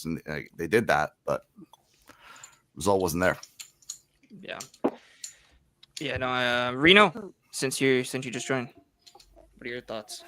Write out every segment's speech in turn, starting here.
And they did that, but result wasn't there. Yeah. Yeah. No. Reno, since you just joined, what are your thoughts?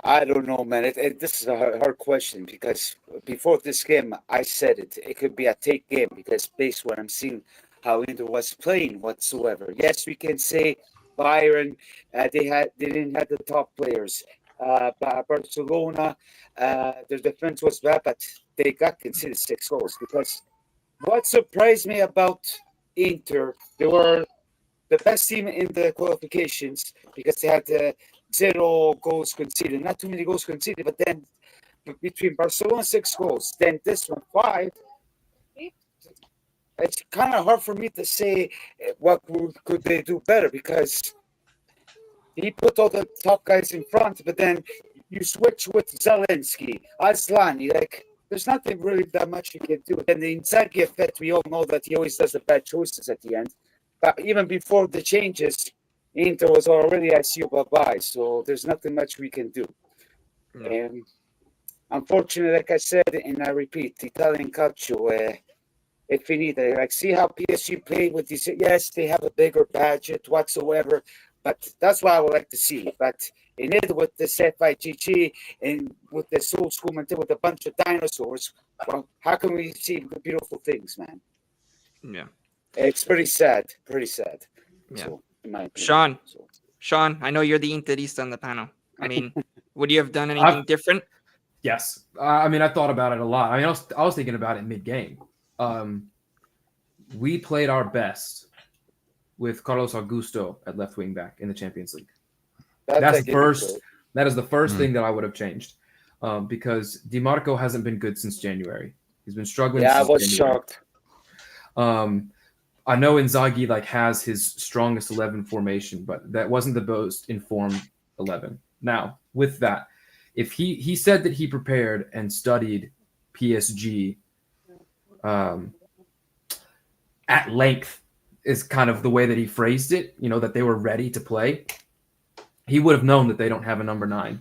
I don't know, man. This is a hard question because before this game, I said it could be a take game because based on what I'm seeing, how Inter was playing whatsoever. Yes, we can say Bayern, they didn't have the top players. Barcelona, their defense was bad, but they got conceded 6 goals. Because what surprised me about Inter, they were the best team in the qualifications because they had 0 goals conceded, not too many goals conceded, but then between Barcelona 6 goals, then this one 5. It's kind of hard for me to say what could they do better because he put all the top guys in front, but then you switch with Zelensky, Aslani, like there's nothing really that much you can do. And the Inzaghi effect, we all know that he always does the bad choices at the end. But even before the changes, Inter was already I see you bye-bye, so there's nothing much we can do. No. And unfortunately, like I said, and I repeat, Italian calcio, è finita. Like, see how PSG play with these. Yes, they have a bigger budget whatsoever, but that's what I would like to see. But in it with this FIGG and with this old school mentality with a bunch of dinosaurs, well, how can we see the beautiful things, man? Yeah. It's pretty sad. Pretty sad. Yeah. So, in my opinion. Sean, I know you're the Interista on the panel. I mean, would you have done anything different? Yes. I mean, I thought about it a lot. I mean, I was thinking about it mid-game. We played our best with Carlos Augusto at left wing back in the Champions League. That is the first thing that I would have changed because DiMarco hasn't been good since January. He's been struggling. Yeah, I was January. shocked. I know Inzaghi has his strongest 11 formation, but that wasn't the most informed 11. Now, with that, if he said that he prepared and studied PSG at length is kind of the way that he phrased it, that they were ready to play, he would have known that they don't have a number 9,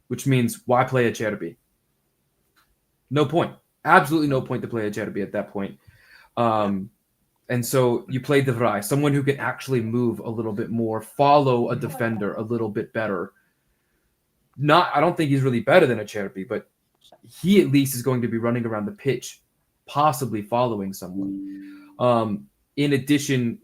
which means why play Acerbi? No point. Absolutely no point to play Acerbi at that point. And so you play De Vrij, someone who can actually move a little bit more, follow a defender a little bit better. I don't think he's really better than Acerbi, but he at least is going to be running around the pitch, possibly following someone. In addition,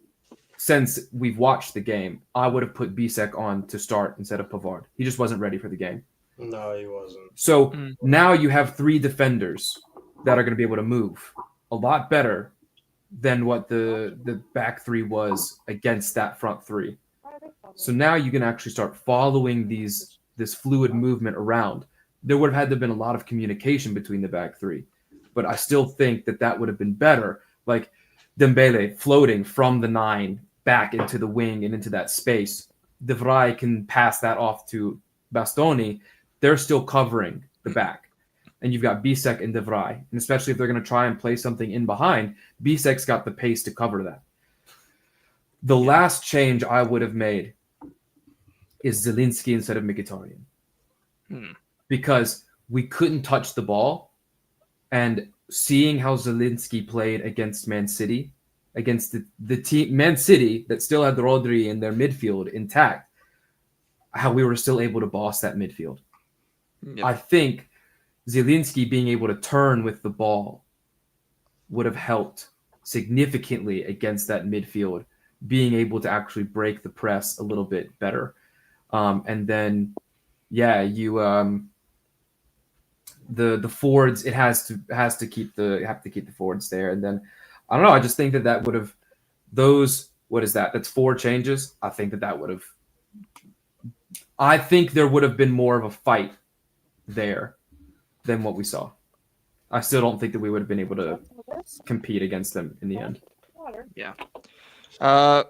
since we've watched the game, I would have put Bisek on to start instead of Pavard. He just wasn't ready for the game. No, he wasn't. So now you have 3 defenders that are going to be able to move a lot better than what the back 3 was against that front 3. So now you can actually start following this fluid movement around. There would have had to have been a lot of communication between the back 3, but I still think that would have been better. Like Dembele floating from the 9 back into the wing and into that space. De Vrij can pass that off to Bastoni. They're still covering the back. And you've got Bisek and De Vrij. And especially if they're going to try and play something in behind, Bisek's got the pace to cover that. The last change I would have made is Zielinski instead of Mkhitaryan. Because we couldn't touch the ball. And seeing how Zielinski played against Man City, against the team Man City that still had the Rodri in their midfield intact, how we were still able to boss that midfield. Yep. I think Zielinski being able to turn with the ball would have helped significantly against that midfield, being able to actually break the press a little bit better. And then, you the forwards, it has to keep the forwards there. And then I don't know, I just think that would have what is that? That's 4 changes. I think I think there would have been more of a fight there than what we saw. I still don't think that we would have been able to compete against them in the end. Yeah.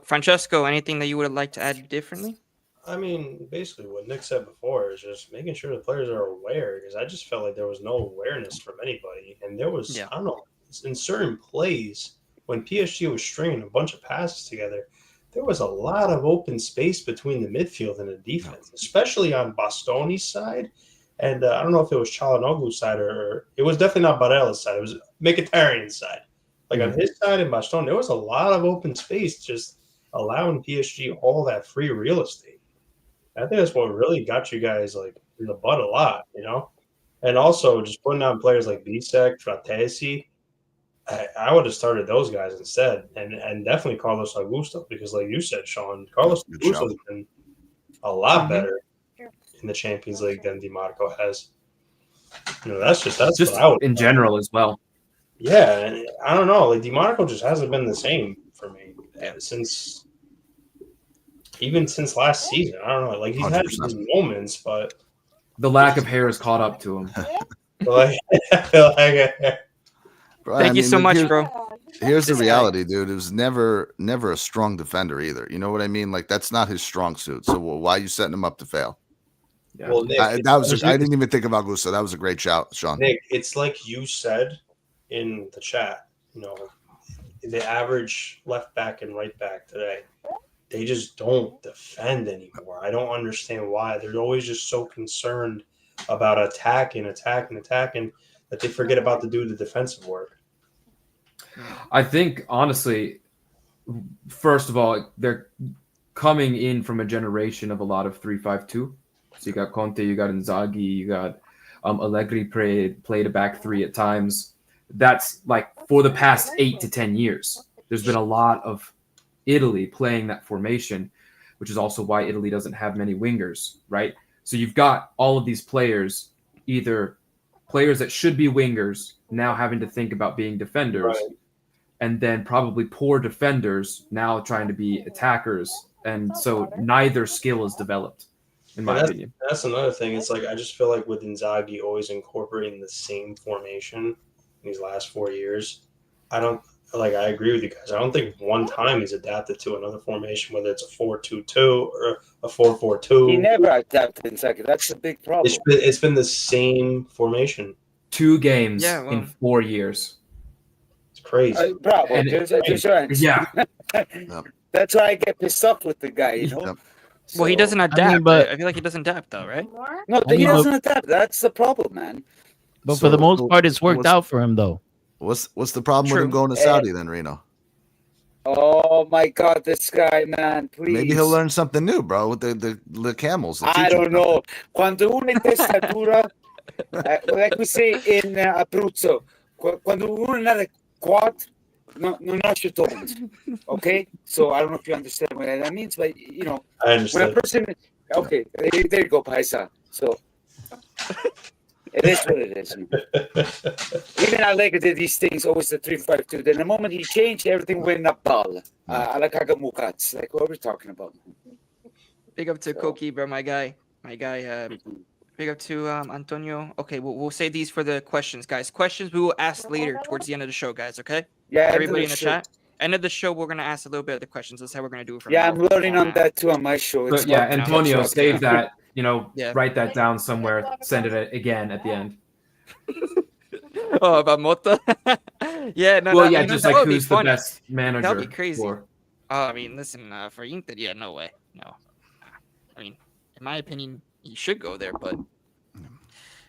Francesco, anything that you would have liked to add differently? I mean, basically what Nick said before is just making sure the players are aware, because I just felt like there was no awareness from anybody. And there was, I don't know, in certain plays, when PSG was stringing a bunch of passes together, there was a lot of open space between the midfield and the defense, especially on Bastoni's side. And I don't know if it was Çalhanoğlu's side or it was definitely not Barella's side. It was Mkhitaryan's side. Like on his side in Barcelona, there was a lot of open space just allowing PSG all that free real estate. I think that's what really got you guys like in the butt a lot, you know? And also just putting on players like Bisek, Fratesi. I would have started those guys instead, and definitely Carlos Augusto, because like you said, Sean, Carlos Augusto has been a lot better in the Champions League than DiMarco has. You know, that's just Just what I would in general as well. Yeah, and I don't know, like DiMarco just hasn't been the same for me since last season. I don't know, like he's had 100%. his moments, but The lack of hair has caught up to him. like, I feel like Bro, Thank you so much, bro. Here's the reality, dude. It was never a strong defender either. You know what I mean? Like that's not his strong suit. So why are you setting him up to fail? Yeah. well, Nick, I didn't even think of Augusto. That was a great shout, Sean. Nick, it's like you said in the chat, you know, the average left back and right back today, they just don't defend anymore. I don't understand why. They're always just so concerned about attacking that they forget about to do the defensive work. I think, honestly, first of all, they're coming in from a generation of a lot of 3-5-2. So you got Conte, you got Inzaghi, you got Allegri played a back three at times. That's like for the past 8 to 10 years. There's been a lot of Italy playing that formation, which is also why Italy doesn't have many wingers, right? So you've got all of these players, either players that should be wingers now having to think about being defenders, Right. and then probably poor defenders now trying to be attackers. And so neither skill is developed, in my opinion. That's another thing. It's like I just feel like with Inzaghi always incorporating the same formation in these last 4 years, I agree with you guys. I don't think one time he's adapted to another formation, whether it's a 4-2-2 or a 4-4-2. He never adapted Inzaghi. That's the big problem. It's been the same formation. 2 games Yeah, well. in 4 years. It's crazy. Bravo. And Just right. Yeah. That's why I get pissed off with the guy, you know? Yep. Well, he So- doesn't adapt. I mean, but- I feel like he doesn't adapt, though, right? No, I he mean, doesn't adapt. That's the problem, man. But for the So- most part, it's worked what's- out for him, though. What's the problem with him True. going to Saudi then, Reno? Oh my God, this guy, man! Please. Maybe he'll learn something new, bro. With the camels. They'll I teach him don't know. Quando uno è testatura, like we say in Abruzzo, quando uno è quad, non nasce tonto. Okay, so I don't know if you understand what that means, but you know, I when a understand. person, okay, there you go, Paisa. So it is what it is. Even Allegri did these things always the 3-5-2. Then the moment he changed, everything went up ball. Alla Kagamukats, like what we're talking about. Big up to Koki, bro, my guy. Big up to Antonio. Okay, we'll save these for the questions, guys. Questions we will ask later towards the end of the show, guys. Okay. Yeah, Everybody in the chat. End of the show, we're gonna ask a little bit of the questions. That's how we're gonna do it. From Yeah, now I'm learning on that too on my show. But yeah, Antonio, save that. Yeah. Write that down somewhere. Send it again at the end. Oh, about Mota. Yeah, no. Well, that, yeah, you know, just that like would be who's the funny. best manager. That'd be crazy. for- I mean, listen, for Inter, yeah, no way, no. I mean, in my opinion, he should go there, but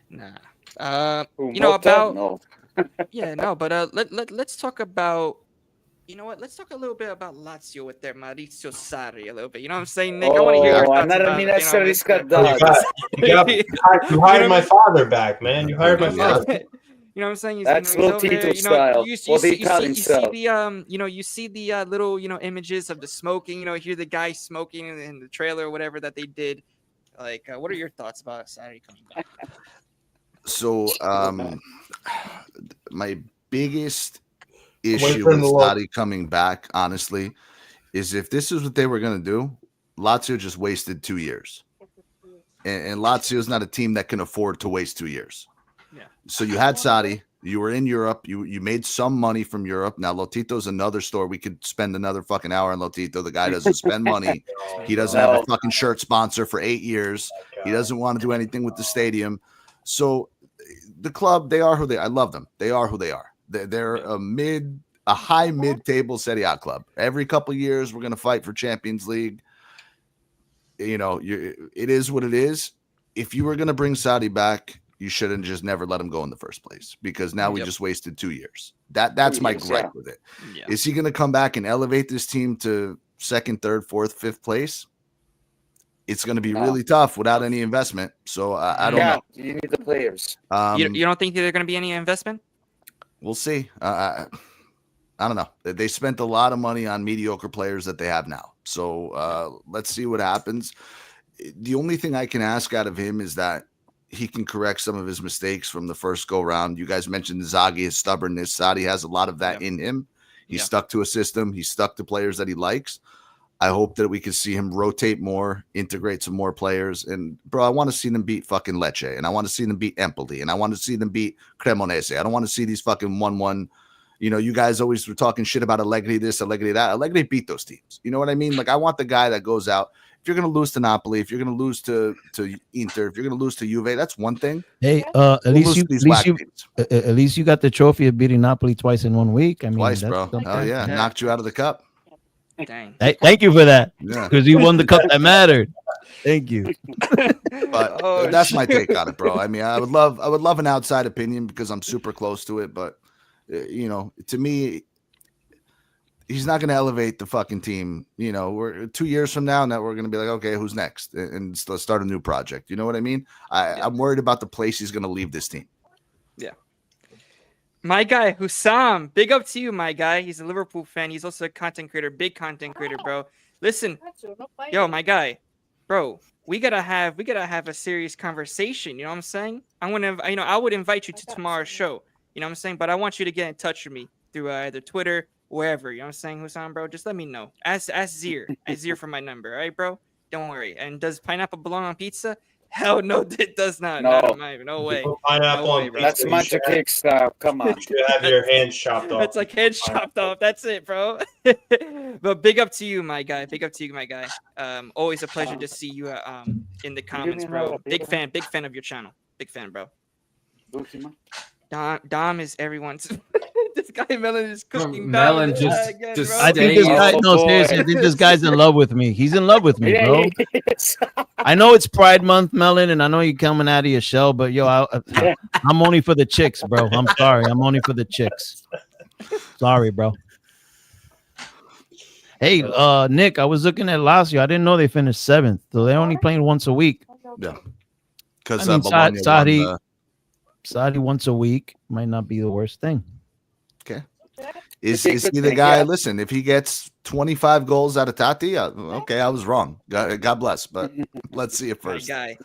nah. You know about No. yeah, no, but let's talk about. You know what? Let's talk a little bit about Lazio with their Maurizio Sarri a little bit. You know what I'm saying, Nick? I want to hear your Oh, thoughts andare a about, you know, essere Mr. riscaldato. You hired my father back, man. You hired my Yeah. father. You know what I'm saying? That's you know, little he's over there, Tito you know, style, You or the see Italian style. the you see the little images of the smoking. You know, hear the guy smoking in the trailer or whatever that they did. Like, what are your thoughts about Sarri coming back? So, my biggest Wait issue for with him to look. Sarri coming back, honestly, is if this is what they were going to do, Lazio just wasted 2 years. And Lazio is not a team that can afford to waste 2 years. Yeah. So you had Sarri, you were in Europe, you made some money from Europe. Now Lotito's another story. We could spend another fucking hour on Lotito. The guy doesn't spend money. He doesn't have a fucking shirt sponsor for 8 years. He doesn't want to do anything with the stadium. So the club, they are who they are. I love them. They are who they are. They're a high mid-table Serie A club. Every couple of years, we're going to fight for Champions League. You know, it is what it is. if you were going to bring Saudi back, you should have just never let him go in the first place, because now we just wasted 2 years. That's my gripe with it. Yeah. Is he going to come back and elevate this team to second, third, fourth, fifth place? It's going to be really tough without any investment. So I don't know. You need the players. You don't think there's going to be any investment? We'll see. I don't know. They spent a lot of money on mediocre players that they have now. So let's see what happens. The only thing I can ask out of him is that he can correct some of his mistakes from the first go round. You guys mentioned Inzaghi, his stubbornness. Saudi has a lot of that in him. He's stuck to a system. He's stuck to players that he likes. I hope that we can see him rotate more, integrate some more players. And, bro, I want to see them beat fucking Lecce. And I want to see them beat Empoli. And I want to see them beat Cremonese. I don't want to see these fucking 1-1. You know, you guys always were talking shit about Allegri this, Allegri that. Allegri beat those teams. You know what I mean? Like, I want the guy that goes out. If you're going to lose to Napoli, if you're going to lose to Inter, if you're going to lose to Juve, that's one thing. Hey, at least you got the trophy of beating Napoli twice in 1 week. I mean, twice, bro. Oh yeah, knocked you out of the cup. Dang. Thank you for that. Yeah, because you won the cup that mattered. Thank you. But that's my take on it, bro. I mean, I would love an outside opinion because I'm super close to it. But you know, to me, he's not going to elevate the fucking team. You know, we're 2 years from now, and that we're going to be like, okay, who's next? And let's start a new project. You know what I mean? I'm worried about the place he's going to leave this team. Yeah. My guy, Hussam, big up to you, my guy. He's a Liverpool fan. He's also a content creator, big content creator, bro. Listen, yo, my guy, bro, we gotta have a serious conversation. You know what I'm saying? I would invite you to tomorrow's show. You know what I'm saying? But I want you to get in touch with me through either Twitter, wherever. You know what I'm saying, Hussam, bro? Just let me know. Ask Zir for my number, all right, bro? Don't worry. And does pineapple belong on pizza? Hell no, it does not. No way. Pineapple no way, on bro. That's Mancha Cake style. Come on. You should have your hands chopped off. That's like heads chopped off. That's it, bro. But big up to you, my guy. Big up to you, my guy. Always a pleasure to see you in the comments, bro. Big fan of your channel. Big fan, bro. Dom is everyone's. This guy Melon is cooking. Melon Dom just again, just bro. I think this guy. No, seriously, I think this guy's in love with me. He's in love with me, bro. I know it's Pride Month, Melon, and I know you're coming out of your shell, but yo, I'm only for the chicks, bro. I'm sorry. I'm only for the chicks. Sorry, bro. Hey, Nick, I was looking at Lazio. I didn't know they finished 7th, so they're only playing once a week. Yeah, because Saudi once a week might not be the worst thing. Okay. Is he the guy? Listen, if he gets 25 goals out of Tati, okay, I was wrong. God bless, but let's see it first. Guy.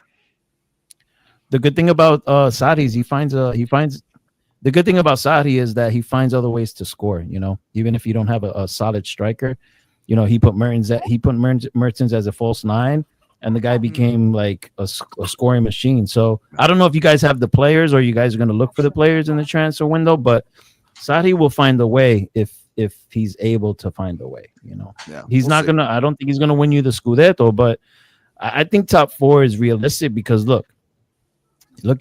The good thing about Saudi is he finds. The good thing about Saudi is that he finds other ways to score. You know, even if you don't have a solid striker, you know, he put Mertens as a false 9. And the guy became like a scoring machine. So I don't know if you guys have the players or you guys are going to look for the players in the transfer window, but Saudi will find a way if he's able to find a way. You know, he's not going to. I don't think he's going to win you the Scudetto, but I think top 4 is realistic because look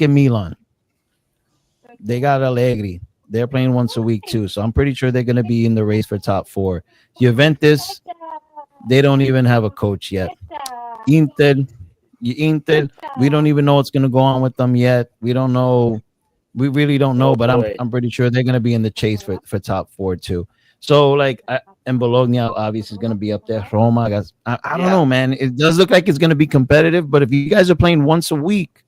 at Milan. They got Allegri. They're playing once a week too, so I'm pretty sure they're going to be in the race for top 4. Juventus, they don't even have a coach yet. Inter, we don't even know what's going to go on with them yet. We don't know. We really don't know, but I'm pretty sure they're going to be in the chase for top 4 too. So like, and Bologna obviously is going to be up there. Roma, guys, I don't know, man. It does look like it's going to be competitive, but if you guys are playing once a week,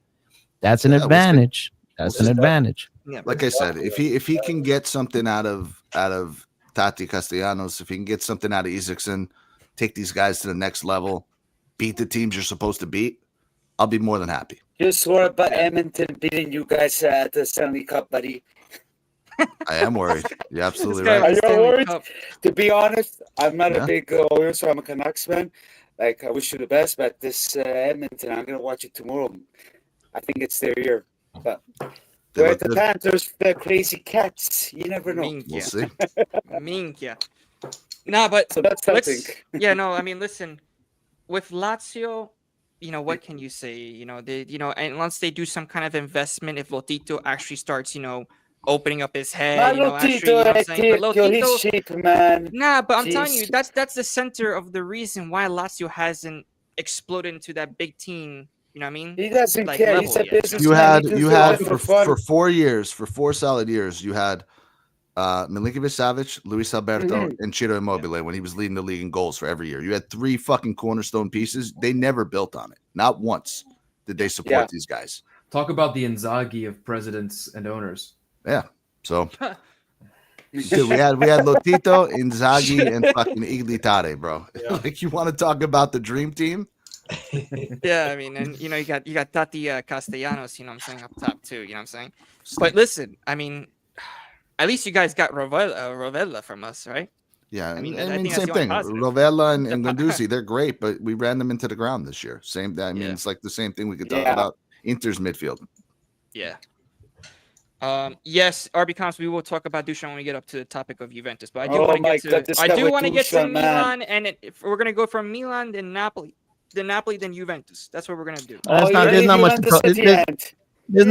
that's an advantage. That's an advantage. Yeah, like I said, if he can get something out of Tati Castellanos, if he can get something out of Isaacson, take these guys to the next level, beat the teams you're supposed to beat, I'll be more than happy. You swore about Edmonton beating you guys at the Stanley Cup, buddy. I am worried. You're absolutely This guy right. Are you worried? Cup. To be honest, I'm not a big Oilers, so I'm a Canucks fan. Like, I wish you the best, but this Edmonton, I'm going to watch it tomorrow. I think it's their year. But we're at the Panthers, the crazy cats. You never know. We'll see. Minkia. Nah, but So that's something. yeah, no, I mean, listen, with Lazio, you know, what can you say? You know, and once they do some kind of investment, if Lotito actually starts, you know, opening up his head, you know, actually, you know what I'm saying? But He's cheap, man. Nah, but I'm telling you, Jeez. that's the center of the reason why Lazio hasn't exploded into that big team, you know what I mean? He doesn't Like, care. He's a level yet. businessman. You had for 4 years, for 4 solid years, you had Milinkovic Savic, Luis Alberto, and Ciro Immobile when he was leading the league in goals for every year. You had 3 fucking cornerstone pieces. They never built on it. Not once did they support these guys. Talk about the Inzaghi of presidents and owners. Yeah. So dude, we had Lotito, Inzaghi, and fucking Iglitare, bro. Yeah. Like, you want to talk about the dream team? Yeah, I mean, and you got Tati Castellanos, you know what I'm saying, up top too, you know what I'm saying? But listen, I mean, at least you guys got Rovella from us, right? Yeah, I mean, I I mean think that's same the only thing. positive. Rovella and Guendouzi, they're great, but we ran them into the ground this year. It's like the same thing we could talk about Inter's midfield. Yeah. Yes, RB Comps, we will talk about Dusan when we get up to the topic of Juventus. But I do want to get to Milan, and if we're gonna go from Milan, then Napoli, then Juventus. That's what we're gonna do. There's not much to talk. There's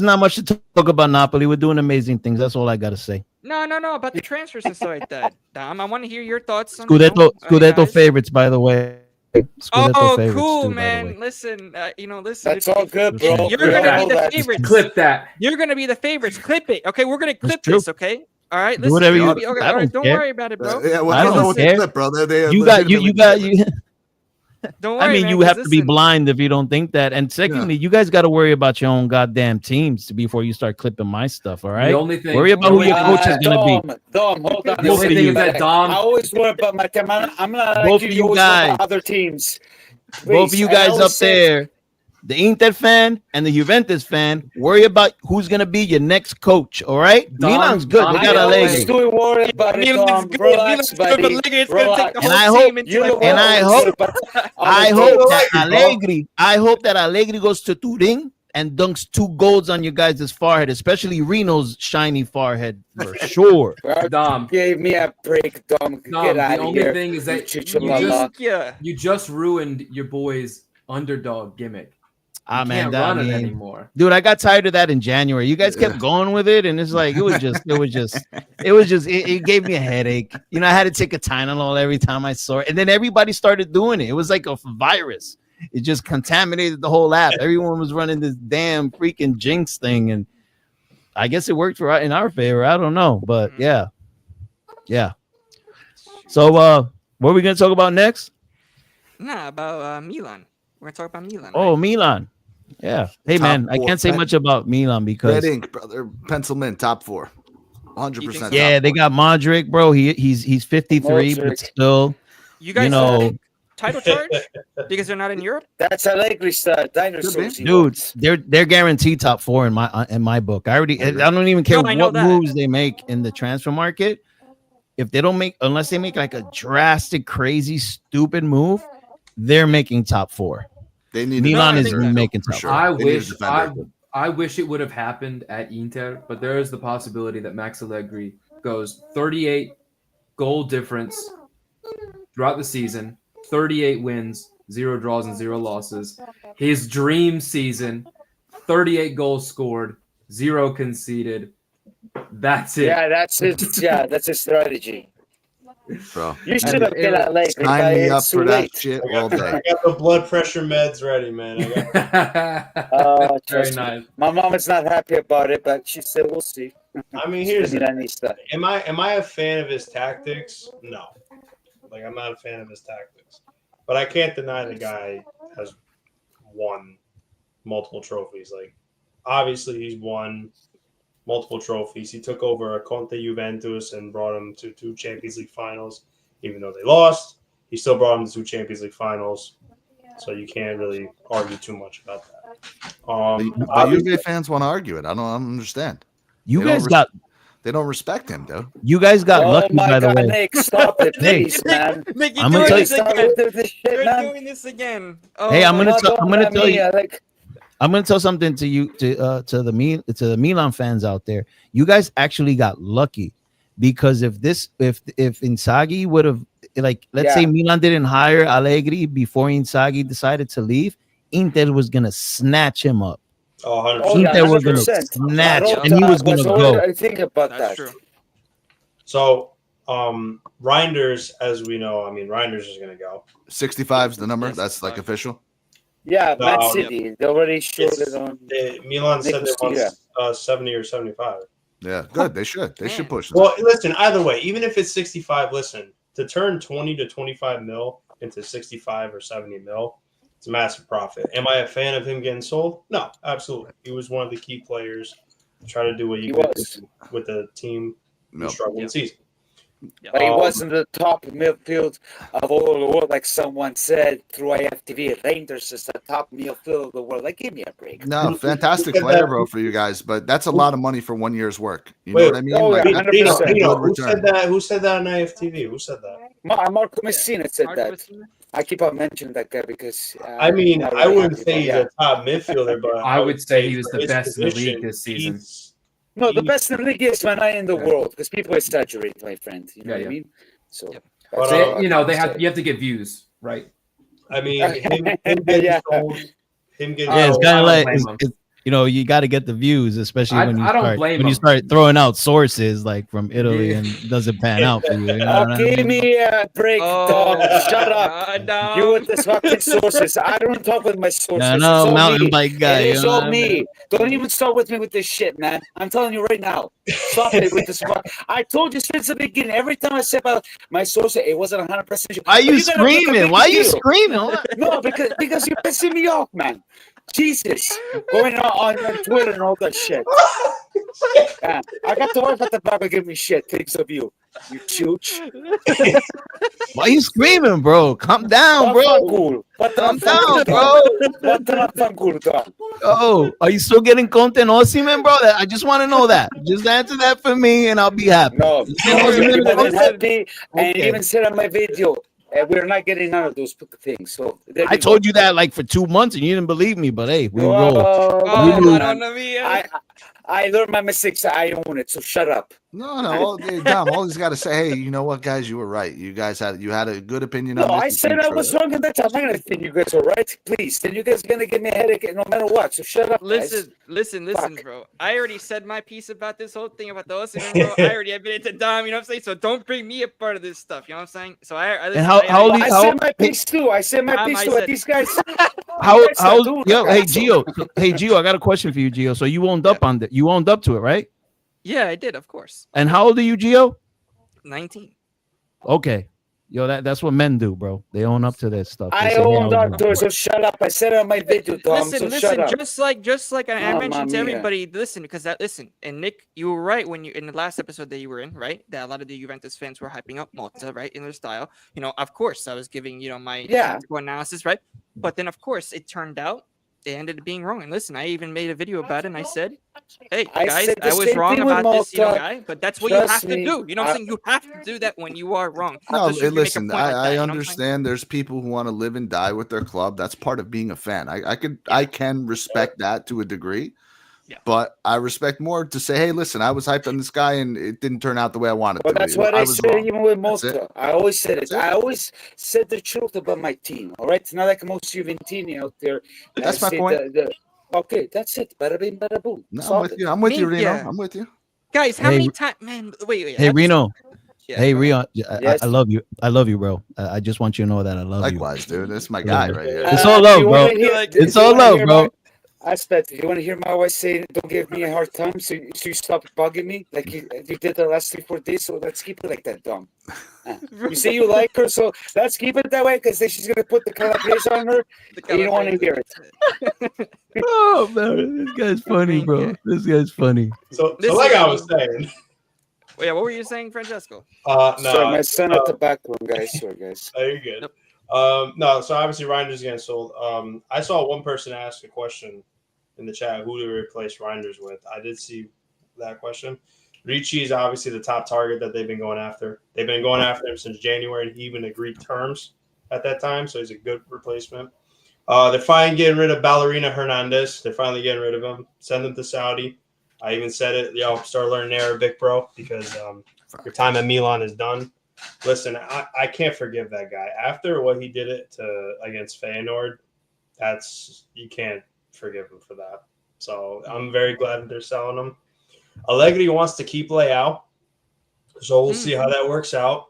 not much to talk about Napoli. We're doing amazing things. That's all I gotta say. No, about the transfers and stuff like that. Dom, I want to hear your thoughts on Scudetto favorites, by the way. Scudetto cool, too, listen, listen. That's all good, bro. You're gonna be the favorites. Clip that. You're gonna be the favorites. Clip it. Okay, we're gonna clip this. Okay. All right. Listen. Do whatever you. Okay, all right. Don't worry about it, bro. Yeah, well, I don't know what to clip, bro. You got. Don't worry. I mean, man, you have to be blind if you don't think that. And secondly, you guys got to worry about your own goddamn teams before you start clipping my stuff. All right. The only thing. Worry about who your coach is gonna be. Dom, hold on. The only thing is that Dom. I always worry about my team. I'm not Both like of you guys. other teams. Both of you guys up there, the Inter fan and the Juventus fan, worry about who's gonna be your next coach. All right, Milan's good. They got Allegri. Don't worry about it, Dom. Relax, buddy. Relax. And I hope that Allegri goes to Turin and dunks 2 goals on you guys' forehead, especially Reno's shiny forehead for sure. Dom gave me a break, Dom. Get out of here. The only thing is that you just ruined your boy's underdog gimmick. Can't run it anymore. Dude, I got tired of that in January. You guys kept going with it, and it's like it gave me a headache. You know, I had to take a Tylenol every time I saw it, and then everybody started doing it. It was like a virus. It just contaminated the whole app. Everyone was running this damn freaking Jinx thing, and I guess it worked in our favor. I don't know, but yeah. So, what are we gonna talk about next? About Milan. We're gonna talk about Milan. Oh, right? Milan. Yeah. Hey, man, I can't say much about Milan because red ink, brother. Pencil in top 4, 100%. Yeah, they got Modric, bro. He's 53, but still, you guys title charge because they're not in Europe. That's Allegri's dinosaurs. Dude, they're guaranteed top 4 in my book. I don't even care what moves they make in the transfer market. If they don't unless they make like a drastic, crazy, stupid move, they're making top 4. Milan is making top 4. I wish it would have happened at Inter, but there is the possibility that Max Allegri goes 38 goal difference throughout the season, 38 wins, 0 draws and 0 losses. His dream season, 38 goals scored, 0 conceded. That's it. Yeah, that's it. Yeah, that's his strategy. Bro, you should have been Allegri. Sign me up for that shit all day. I got the blood pressure meds ready, man. Very nice. My mom is not happy about it, but she said we'll see. I mean, here's am I a fan of his tactics? No. Like, I'm not a fan of his tactics. But I can't deny the guy has won multiple trophies. Like, obviously he's won multiple trophies. He took over a Conte Juventus and brought them to 2 Champions League finals. Even though they lost, he still brought them to 2 Champions League finals. So you can't really argue too much about that. But Juve fans want to argue it. I don't understand. They don't respect him, though. You guys got lucky, by the way. Nick, stop it, please, man. Nick, I'm gonna tell you. You're doing this again. Oh, hey, I'm gonna tell you. I'm gonna tell something to you to the Milan fans out there. You guys actually got lucky because if Inzaghi would have let's say Milan didn't hire Allegri before Inzaghi decided to leave, Inter was gonna snatch him up. Oh, 100%. Inter was gonna snatch, and he was gonna go. I think about That's that. True. So, Reinders, as we know, Reinders is gonna go. 65 is the number. That's like official. Yeah, No, Man City. They already showed It's- it on. Milan said they Nicosia. want 70 or 75. Yeah, good. They should. They should Man. push. Well, listen, either way, even if it's 65, listen, to turn 20 to 25 mil into 65 or 70 mil, it's a massive profit. Am I a fan of him getting sold? No, absolutely. He was one of the key players. Try to do what He you could was. do with the team in Nope. struggling Yep. season. But he wasn't the top midfield of all the world, like someone said through IFTV. Rangers is the top midfield of the world. Like, give me a break. No, fantastic Look at player, that. bro, for you guys. But that's a lot of money for 1 year's work. You know Wait, what I mean? oh, Like, yeah, that's 100%. a Dino, good who return. said that? Who said that on IFTV? Who said that? Marco Messina said Marco that. Messina? I keep on mentioning that guy because I mean, not I really wouldn't happy, say but he's yeah. a top midfielder, but I would say he was for the his best in the position, league this season. No, the he- best in the league is when I in the Yeah. world because people exaggerate, my friend. You know Yeah, what yeah. I mean? So Yep. that's But, all I You know, they can have say. you have to get views, right? I mean, him getting Yeah. sold, him getting Yeah, it's sold. kind I of don't like blame him. you know, you got to get the views, especially I- when you I don't start blame when you him. start throwing out sources like from Italy Yeah. and it doesn't pan out for you. You know what I Give mean? me a break, dog. Shut up. God, You with this fucking sources. I don't talk with my sources. Yeah, It's no, all mountain me. bike guy. It You is know all what I mean? me. Don't even start with me with this shit, man. I'm telling you right now. Stop it with this. I told you since the beginning. Every time I say about my sources, it wasn't 100% sure. Why are But you gotta make a screaming? big Why are you deal. screaming? What? No, because you're pissing me off, man. Jesus, going on Twitter and all that shit. Yeah, I got to work at the Bible give me shit. Thinks of you, you chooch. Why are you screaming, bro? Calm down, bro. Vaffanculo. Calm Vattene a down, fanculo, bro. Vattene a fanculo, dog. Oh, are you still getting content Osimhen, bro? I just want to know that. Just answer that for me, and I'll be happy. No, You still Osimhen you and wasn't content? happy, and Okay. even said on my video, we're not getting none of those things. So there I told you that like for 2 months, and you didn't believe me. But hey, we roll. Oh, lose. Madonna mia. I learned my mistakes. I own it. So shut up. No, Dom. All he's got to say, hey, you know what, guys, you were right. You guys had a good opinion on No, this. I You said came I through was it. wrong at that time. I'm not gonna think you guys are right. Please, then you guys are gonna give me a headache no matter what. So shut up, guys. Listen, Fuck. bro. I already said my piece about this whole thing about the Osimhen, bro. I already admitted to Dom, you know what I'm saying? So don't bring me a part of this stuff, you know what I'm saying? So I listen, how old I How- said my piece too. I said my Dom, piece I too. But said- these guys, How you guys not doing yo? it, Hey, right? So- Gio. Hey, Gio. I got a question for you, Gio. So you owned up on that. You owned up to it, right? Yeah, I did, of course. And how old are you, Gio? 19. Okay. Yo, that's what men do, bro. They own up to this stuff. They I say, hey, owned I up was to it. So shut up. I said it on my video, Tom. Listen, So shut up. just like I Mamma mentioned to mia. everybody, listen, because listen, and Nick, you were right when you in the last episode that you were in, right? That a lot of the Juventus fans were hyping up Malta, right, in their style. You know, of course, I was giving my tactical analysis, right? But then, of course, it turned out it ended up being wrong. And listen, I even made a video about it, and I said, "Hey I guys, said the I was same wrong thing with about this, Malta. guy. But that's what you have Trust to me, do. You know what I'm saying? You have to do that when you are wrong. No, Especially if you make a listen, point like that, I you know what I'm saying? understand there's people who want to live and die with their club. That's part of being a fan. I can respect that to a degree. Yeah. But I respect more to say, hey, listen, I was hyped on this guy and it didn't turn out the way I wanted But to. that's what I was said wrong. even with That's it. Malta. I always said it. That's it. I always said the truth about my team. All right, it's not like most Juventini out there. that That's my say point. Okay, that's it. Bada bing, bada boom. No, I'm Solve with it. you. I'm with you, Me- Reno. yeah. I'm with you. Guys, how Hey, many times, man? Wait. Hey, I just- Reno. Yeah, Hey, go ahead. Reno. Yes. I love you. I love you, bro. I just want you to know that I love Likewise, dude. That's my Yeah. guy right here. It's all love, you bro. wanna hear- It's do you all wanna love, hear bro. my- I expect you want to hear my wife say, "Don't give me a hard time," so you stop bugging me like you did the last 3-4 days. So let's keep it like that, Dom. You say you like her, so let's keep it that way because then she's gonna put the calabrese on her. And you don't want to hear it. Oh man, this guy's funny, Thank bro. you. This guy's funny. So Listen, like I I was saying, Yeah, what were you saying, Francesco? no, Sorry, my son at the background, guys. Sorry, guys. Oh, you're good. Nope. No, so obviously Reinders getting sold. I saw one person ask a question in the chat, who to replace Reinders with. I did see that question. Ricci is obviously the top target that they've been going after. They've been going after him since January, and he even agreed terms at that time, so he's a good replacement. They're finally getting rid of Ballerina Hernandez. They're finally getting rid of him. Send him to Saudi. I even said it, start learning Arabic, bro, because your time at Milan is done. Listen, I can't forgive that guy. After what he did against Feyenoord, you can't forgive him for that. So I'm very glad that they're selling him. Allegri wants to keep Leao, so we'll see how that works out.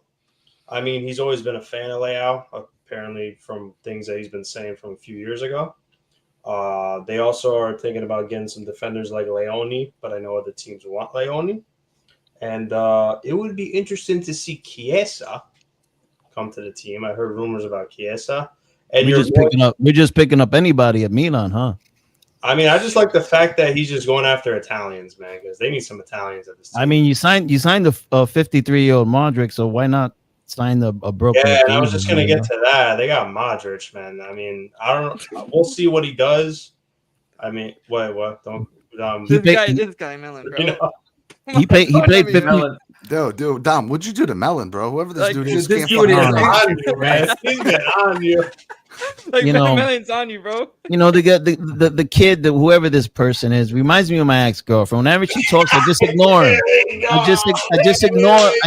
I mean, he's always been a fan of Leao, apparently from things that he's been saying from a few years ago. They also are thinking about getting some defenders like Leone, but I know other teams want Leone. And it would be interesting to see Chiesa come to the team. I heard rumors about Chiesa. And We're just picking up anybody at Milan, huh? I mean, I just like the fact that he's just going after Italians, man, because they need some Italians at this team. I mean, you signed the 53-year-old Modric, so why not sign a broken? Yeah, I was just gonna get to that. They got Modric, man. I mean, I don't. We'll see what he does. I mean, what? Don't. This guy, Melon, bro. You know, he played 50. Dude, Dom, what'd you do to Melon, bro? Whoever this dude is, this can't dude is fucking- on you, man. He's been on you. Like, You know- Melon's on you, bro. You know, the kid, whoever this person is, reminds me of my ex-girlfriend. Whenever she talks, I just ignore her. I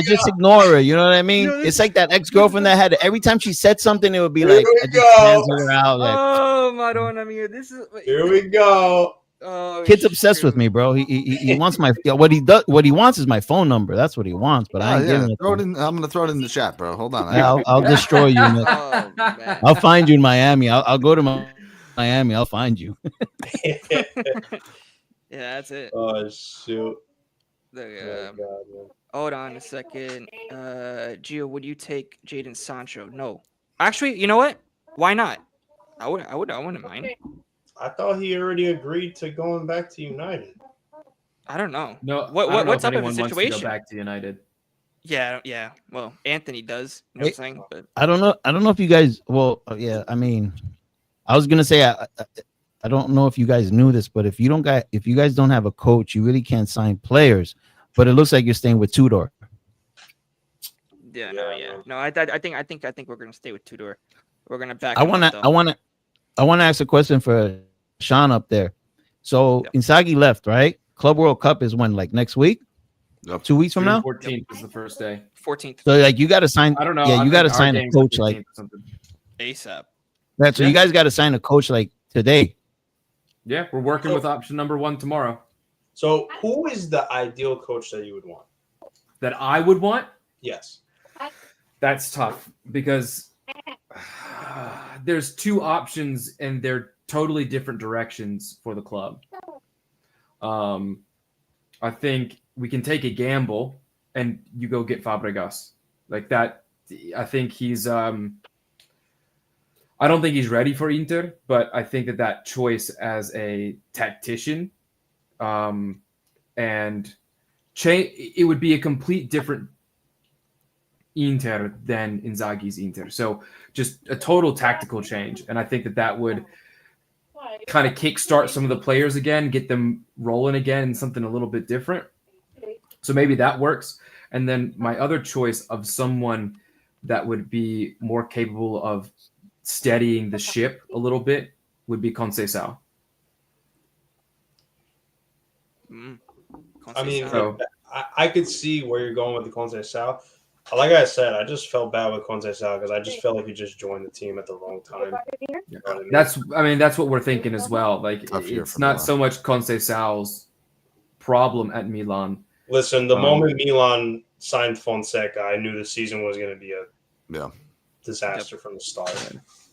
just ignore her. You know what I mean? It's like that ex-girlfriend that had every time she said something, it would be like I just cancel her out. Like, Oh, Madonna mia. This is. Here we go. Oh, kid's obsessed with me, bro. He wants my what he wants is my phone number. That's what he wants, but I ain't giving it. Throw it in. I'm gonna throw it in the chat, bro. Hold on. I'll destroy you. Nick. Oh, man. I'll find you in Miami. I'll go to Miami. I'll find you. Yeah, that's it. Oh shoot. The, Oh, God, man. hold on a second. Gio, would you take Jadon Sancho? No. Actually, you know what? Why not? I wouldn't mind. I thought he already agreed to going back to United. I don't know. No, What- I don't know what's if up with the anyone wants to situation? go back to United. Yeah. Well, Anthony does. You know what I'm saying? But I don't know if you guys. Well, yeah. I mean, I was gonna say I don't know if you guys knew this, but if you guys don't have a coach, you really can't sign players. But it looks like you're staying with Tudor. yeah, Yeah, no. I think we're gonna stay with Tudor. We're gonna back. I want to ask a question for Sean up there. So Yeah. Inzaghi left, right? Club World Cup is when, like next week, Yep. 2 weeks from June now. 14th is the first day. 14th So like you got to sign. I don't know. Yeah, I you got to think our sign a game's the coach like 15th or something. ASAP. that. So you guys got to sign a coach like today. Yeah, we're working with option number 1 tomorrow. So, who is the ideal coach that you would want? That I would want. Yes. That's tough because there's 2 options and they're totally different directions for the club. I think we can take a gamble and you go get Fabregas like that. I think he's I don't think he's ready for Inter, but I think that choice as a tactician and it would be a complete different Inter than Inzaghi's Inter. So just a total tactical change. And I think that would kind of kickstart some of the players again, get them rolling again in something a little bit different. So maybe that works. And then my other choice of someone that would be more capable of steadying the ship a little bit would be Conceição. I mean, So- I could see where you're going with the Conceição. Like I said, I just felt bad with Conceição because I just felt like he just joined the team at the wrong time. You know what I mean? That's what we're thinking as well. Like Tough year it's for not Milan. so much Conceição's problem at Milan. Listen, the moment Milan signed Fonseca, I knew the season was going to be a disaster from the start.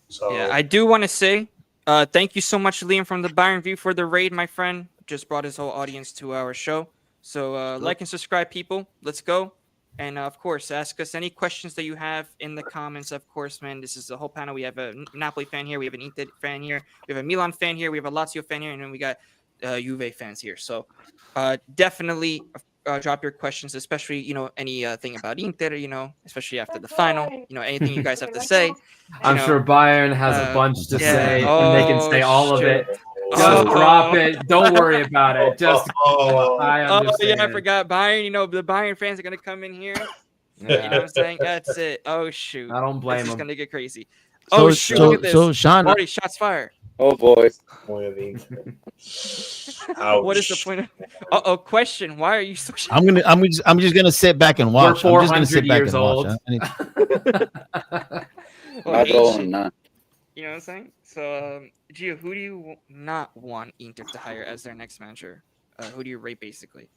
So Yeah, I do want to say thank you so much, Liam, from the Bayern View for the raid, my friend. Just brought his whole audience to our show. So like and subscribe, people. Let's go. And of course, ask us any questions that you have in the comments. Of course, man, this is the whole panel. We have a Napoli fan here. We have an Inter fan here. We have a Milan fan here. We have a Lazio fan here. And then we got Juve fans here. So definitely drop your questions, especially, anything about Inter, especially after the final, anything you guys have to say. I'm sure Bayern has a bunch to yeah. say, and they can say all of shit. it. Just Oh. drop it. Don't worry about it. Just I Oh, yeah, understand. I forgot Bayern. The Bayern fans are going to come in here. You know what I'm saying? That's it. Oh, shoot. I don't blame This is them. going to get crazy. So, Oh, shoot. Look at this. So Sean, Marty, shots fired. Oh boy. point of Inter. What is the point of question? Why are you so I'm just gonna sit back and watch. We're I'm just gonna sit 400 back years and watch. old. Not going, nah. You know what I'm saying? So, Gio, who do you not want Inter to hire as their next manager? Who do you rate, basically?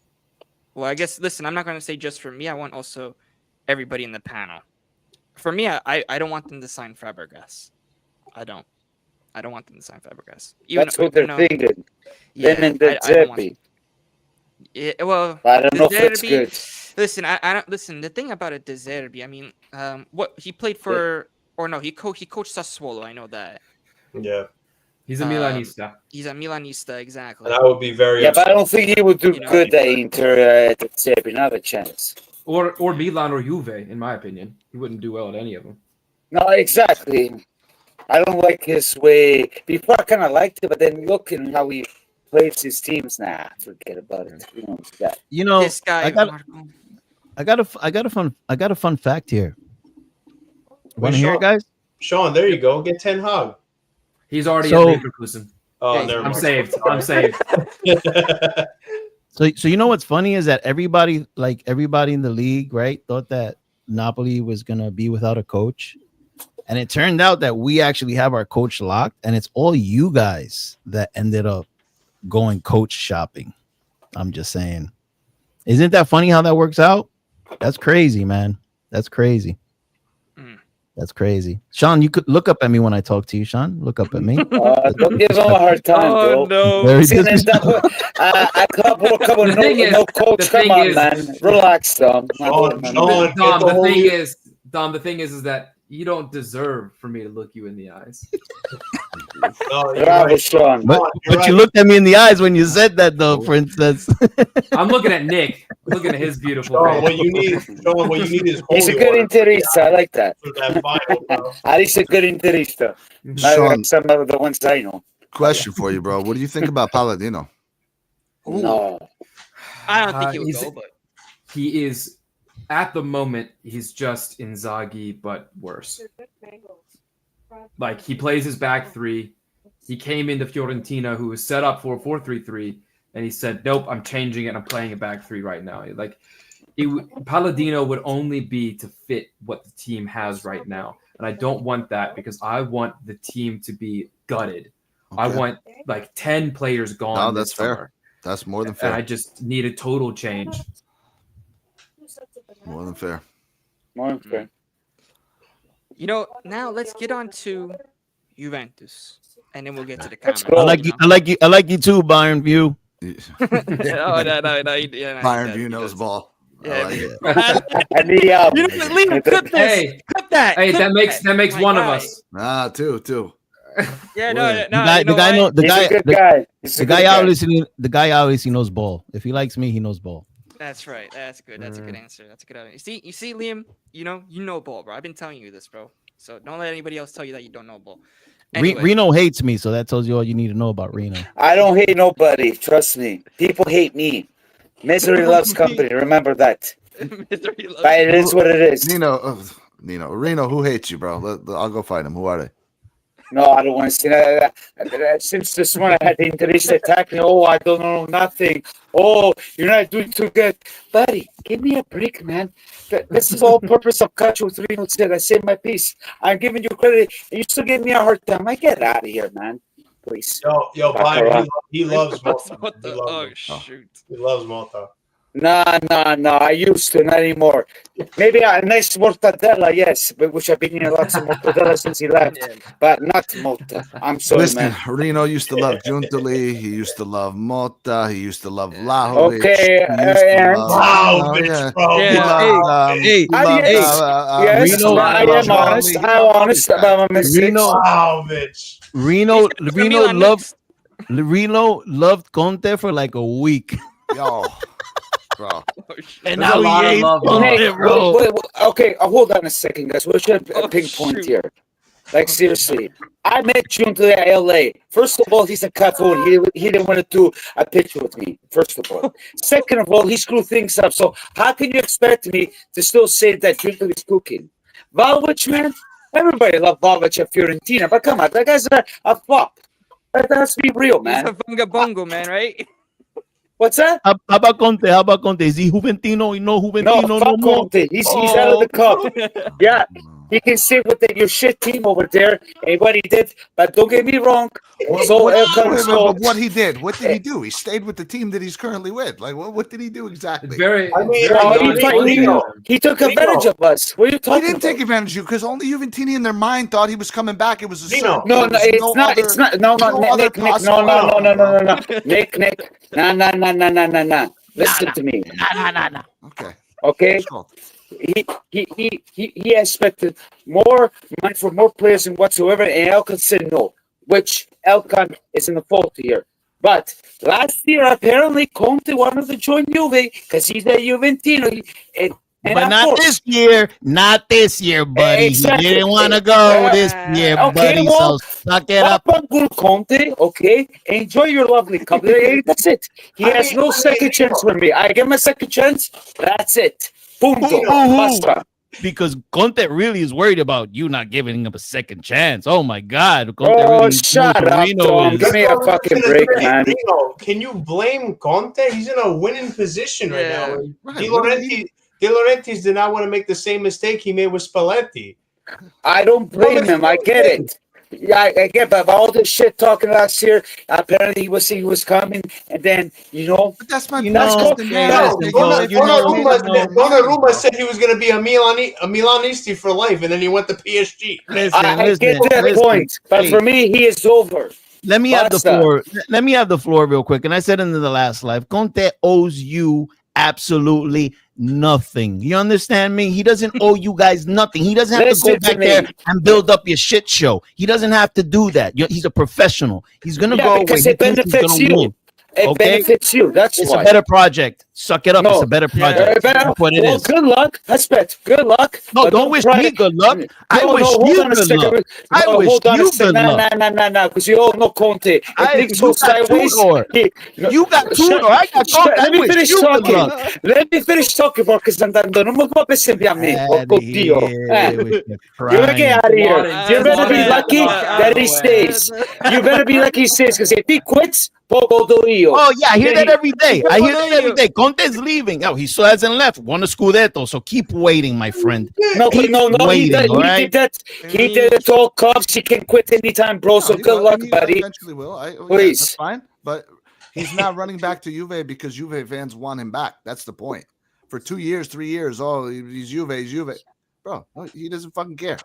Well, I guess, listen, I'm not going to say just for me. I want also everybody in the panel. For me, I don't want them to sign Fabregas. I don't. I don't want them to sign Fabregas. That's what they're thinking. Yeah, Them and the I don't want Zerbi. Yeah, well, I don't know if De it's Zerbi- good. Listen, I don't listen. The thing about it, De Zerbi, I mean, what he played for, or no, he coached Sassuolo. I know that. Yeah. He's a Milanista. He's a Milanista, exactly. And I would be very Yeah, but I don't think he would do You know, good at Inter at the Zerbi. Not a chance. Or Milan or Juve, in my opinion. He wouldn't do well at any of them. No, exactly. I don't like his way. Before I kind of liked it, but then looking how he plays his teams, nah, forget about it. You know, This guy, I got a fun fact here. Want to hear it, guys? Sean, there you go. Get Ten Hag. He's already So- at Leverkusen. Oh, Yeah, never I'm mind. saved. I'm saved. So you know what's funny is that everybody in the league, right, thought that Napoli was gonna be without a coach, and it turned out that we actually have our coach locked, and it's all you guys that ended up going coach shopping. I'm just saying, isn't that funny how that works out? That's crazy, man. That's crazy. That's crazy. Sean, you could look up at me when I talk to you. Sean, look up at me. Don't give him a hard time, bro. no! Very See, then disrespectful. I come The thing is- no coach. the Come thing on, is- man. Relax, Dom. Sean, Dom, get the whole- thing is that you don't deserve for me to look you in the eyes. No, you're Bravo, right. Sean. But You're but you right. looked at me in the eyes when you said that, though. For instance, I'm looking at Nick. I'm looking at his beautiful Sean, face. what you need, Sean, what you need is He's a holy good water interista. I like that. for that final, bro. At least a good interista. Not Sean, like some of the ones I know. question for you, bro. What do you think about Palladino? No. I don't think he would He's- go, but He is, at the moment, he's just Inzaghi, but worse. Like, he plays his back three. He came into Fiorentina, who was set up for a 4-3-3, and he said, nope, I'm changing it. I'm playing a back three right now. Like, Palladino would only be to fit what the team has right now. And I don't want that because I want the team to be gutted. I Okay. want, like, 10 players gone. No, this that's fair. summer. That's more than And I fair. just need a total change. More than fair. Okay. you know, now let's get on to Juventus, and then we'll get to the Let's comments. go. I like you too, Bayern View. Oh, no, yeah, no, Byron he View does. knows ball. I Yeah, like it. And the you know, Liam, clip this. Hey, Clip that. hey, clip that makes My one of guy. us. Ah, two. Yeah, Word. no, The guy know the He's guy a good the, guy. He's a the good guy obviously knows ball. If he likes me, he knows ball. That's right. That's good. That's a good answer. That's a good answer. You see, Liam. You know ball, bro. I've been telling you this, bro. So don't let anybody else tell you that you don't know ball. Anyway. Reno hates me, so that tells you all you need to know about Reno. I don't hate nobody. Trust me. People hate me. Misery loves company. Remember that. Misery loves But it is what it is. Reno, who hates you, bro? I'll go fight him. Who are they? No, I don't want to see that. Since this morning, I had the interest attack me. Oh, I don't know nothing. Oh, you're not doing too good. Buddy, give me a break, man. This is all purpose of Calcio 3 said. I saved my piece. I'm giving you credit, and you still give me a hard time. I get out of here, man. Please. Yo, Byron, he loves Malta. What the? He loves Oh him. shoot! He loves Malta. No. I used to, not anymore. Maybe a nice mortadella, yes, but which I've been eating lots of mortadella since he left, but not Malta. I'm sorry, Listen, man. Reno used to love Giuntoli. He used to love Mota. He used to love Vlahovic. Okay, He used to and- love- Vlahovic, bro. He Yeah. loved, Hey, he loved, Yes, Reno- I am honest. I'm honest about my mistakes. Vlahovic. Reno loved Conte for like a week. Yo, bro. Oh, shit. And There's a now lot of he hates love, Conte, Hey, bro. wait, okay, hold on a second, guys. We're trying to Oh, pinpoint shoot. here. Like, seriously. I met June to LA. First of all, he's a cafoon. He didn't want to do a picture with me, first of all. Second of all, he screwed things up. So how can you expect me to still say that June is cooking? Vlahovic, man, everybody loved Vlahovic at Fiorentina, but come on, that guy's a flop. Let's be real, He's a man. bunga bongo, man, right? What's that? How about Conte? How about Conte? Is he Juventino? No No, Juventino no fuck more. Conte. He's out of the cup. Yeah. He can stay with your shit team over there and what he did. But don't get me wrong. But what he did? What did he do? He stayed with the team that he's currently with. Like, what did he do exactly? He took advantage of us. What are you talking about? He didn't take advantage of you because only Juventini in their mind thought he was coming back. It was a No, it's not. No, Nick, no. Listen to me. Okay. He expected more money for more players and whatsoever, and Elkan said no, which Elkan is in the fault here. But last year, apparently, Conte wanted to join Juve because he's a Juventino. But not this year. Not this year, buddy. Exactly. He didn't want to go this year, buddy. So suck it up. Good Conte, okay? Enjoy your lovely cup. That's it. He has no second chance with me. I give him a second chance. That's it. Punto. Basta. Because Conte really is worried about you not giving him a second chance. Oh my God! Conte really shut up, Tom. Give me a fucking break, man. Can you blame Conte? He's in a winning position right now. De Laurentiis did not want to make the same mistake he made with Spalletti. I don't blame him. I get it. Yeah, I get, but all this shit talking last year, apparently he was coming, and then But that's my Donnarumma said he was going to be a Milanisti for life, and then he went to PSG. I get that point, but for me, he is over. Let me have the floor. Let me have the floor real quick. And I said in the last live, Conte owes you absolutely nothing. You understand me? He doesn't owe you guys nothing. He doesn't have to go back there and build up your shit show. He doesn't have to do that. He's a professional. He's gonna go because it benefits you. It benefits you. That's it's why. A better project. Suck it up. It's a better project. That's what it is. Good luck. Good luck. No, don't wish me good luck. I wish you good luck. I wish you good luck. No, because you all know Conte. You got Tudor. You got Tudor. I got Conte. Let me finish talking. Let me finish talking perché sta andando. Non mi può pensare a me. Oddio. You better get out of here. You better be lucky that he stays. You better be lucky he stays because if he quits, oh yeah, I hear that every day. I hear that every day. Conte's leaving. Oh, he still hasn't left. Won a Scudetto, so keep waiting, my friend. No. He did that. He did it all Cubs. He can quit anytime, bro. So good luck, buddy. Eventually will. Please. That's fine. But he's not running back to Juve because Juve fans want him back. That's the point. For 2 years, 3 years, he's Juve. Bro, he doesn't fucking care.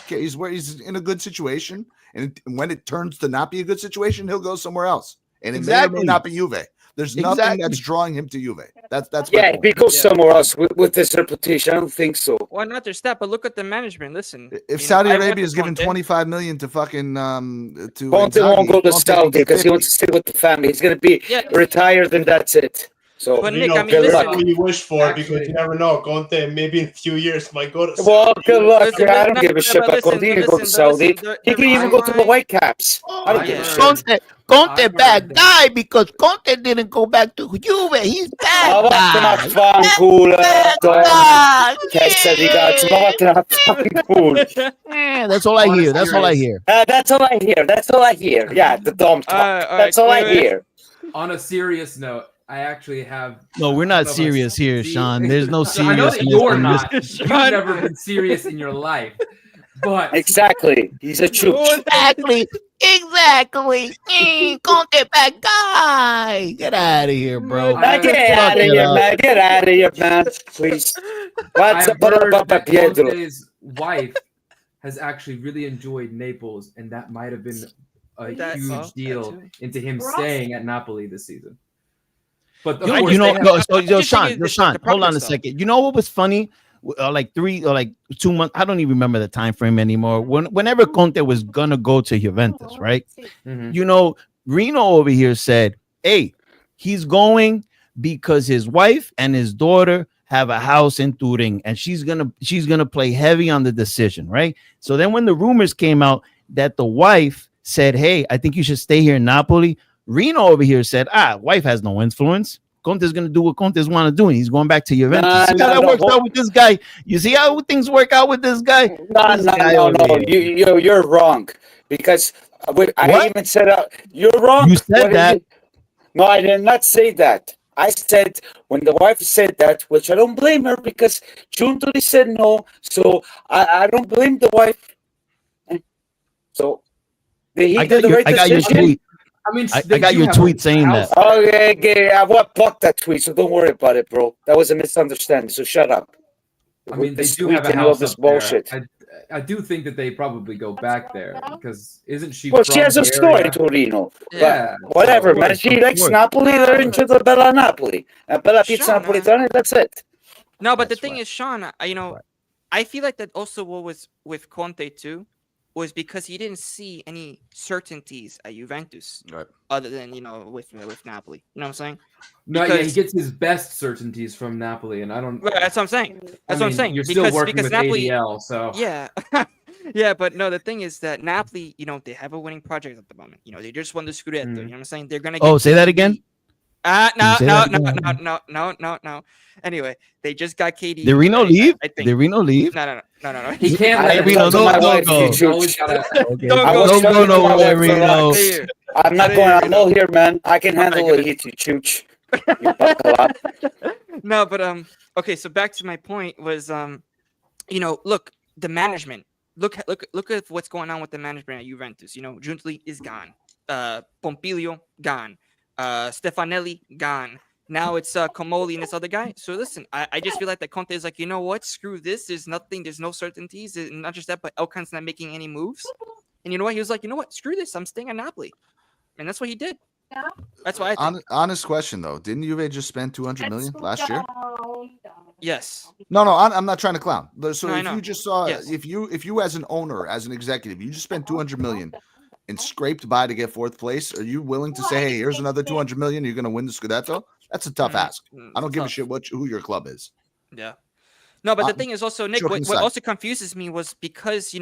He's in a good situation, and when it turns to not be a good situation, he'll go somewhere else. And it may or may not be Juve. There's nothing that's drawing him to Juve. That's if he goes somewhere else with this reputation, I don't think so. Why not their step? But look at the management. Listen, if Saudi Arabia is giving $25 million to fucking to Conte won't go to Saudi because he wants to stay with the family. He's gonna be retired, and that's it. So, but Nick, I mean, listen, what you wish for because you never know. Conte maybe in a few years might go to Saudi. Well, good luck. I don't give a shit about Conte. He can go to Saudi. He can even go to the Whitecaps. I don't give a shit. Conte bad guy because Conte didn't go back to Juve. He's bad guy. That's all I hear. That's all I hear. That's all I hear. Yeah, the dumb talk. That's all I hear. On a serious note, I actually have. No, we're not serious here, Sean. There's no seriousness. I know that you're not. You've never been serious in your life. But exactly, he's a chooch. Exactly. Conte bad guy. Get out of here, bro. Get out of here, man. Please. What's up, Pietro? Conte's wife has actually really enjoyed Naples, and that might have been a huge deal into him staying at Napoli this season. But Sean, hold on a second. You know what was funny? Like 3 or like 2 months. I don't even remember the time frame anymore. Whenever Conte was gonna go to Juventus, right? Mm-hmm. You know, Reno over here said, "Hey, he's going because his wife and his daughter have a house in Turin, and she's gonna play heavy on the decision, right?" So then, when the rumors came out that the wife said, "Hey, I think you should stay here in Napoli," Reno over here said, wife has no influence. Conte's going to do what Conte's want to do, and he's going back to Juventus. See how that works out with this guy? You see how things work out with this guy? No. You're wrong. Because I even said, you're wrong. You said that. No, I did not say that. I said, when the wife said that, which I don't blame her because June 30 said no, so I don't blame the wife. So he I did got the your, right I got your decision. tweet. I mean, I they got do your have tweet a saying house. that. Okay, I blocked that tweet, so don't worry about it, bro. That was a misunderstanding, so shut up. I mean, they This do tweet have a and all house this up bullshit. there. I do think that they probably go back there because isn't she Well, from she has a the store in area? Torino. Yeah, But whatever, of man. course, She of likes course. Napoli. They're into the Bella Napoli. Bella Pizza Sean, Napolitana, that's it. No, but That's the thing right. is, Sean, right. I feel like that also what was with Conte too was because he didn't see any certainties at Juventus Right. other than with Napoli. You know what I'm saying? No, yeah, he Because- gets his best certainties from Napoli, and I don't. Right, that's what I'm saying. That's what I'm saying. You're still working because with Napoli, ADL, so yeah, yeah, but no, the thing is that Napoli, they have a winning project at the moment. They just won the Scudetto. You know what I'm saying? They're gonna. Oh, get say that KDB. again? No, Can you say no, that again? no. Anyway, they just got KD. Did Reno leave? I think. Did Reno leave? No. he can't I let haven't it Reno, talked to don't my go, wife. go. You always gotta. Okay. Don't I go. was Don't talking go to my nowhere, wife for Reno. Stay here. I'm not Stay going. here, I'm all here, man. I can handle good. a hit, you chooch. You bacala. No, but okay. So back to my point was look, the management. Look at what's going on with the management at Juventus. Giuntoli is gone. Pompilio gone. Stefanelli gone. Now it's Comoli and this other guy. So listen, I just feel like that Conte is like, you know what? Screw this. There's nothing. There's no certainties. And not just that, but Elkan's not making any moves. And you know what? He was like, you know what? Screw this. I'm staying at Napoli. And that's what he did. That's why I think. Honest question though, didn't Juve just spend 200 million last year? Yes. No, I'm not trying to clown. So No, I if know. you just saw, Yes. if you as an owner, as an executive, you just spent 200 million and scraped by to get fourth place, are you willing to say, hey, here's another 200 million, you're going to win the Scudetto? That's a tough ask. I don't give a shit who your club is. Yeah. No, but the thing is also, Nick, joking what aside. also confuses me was because,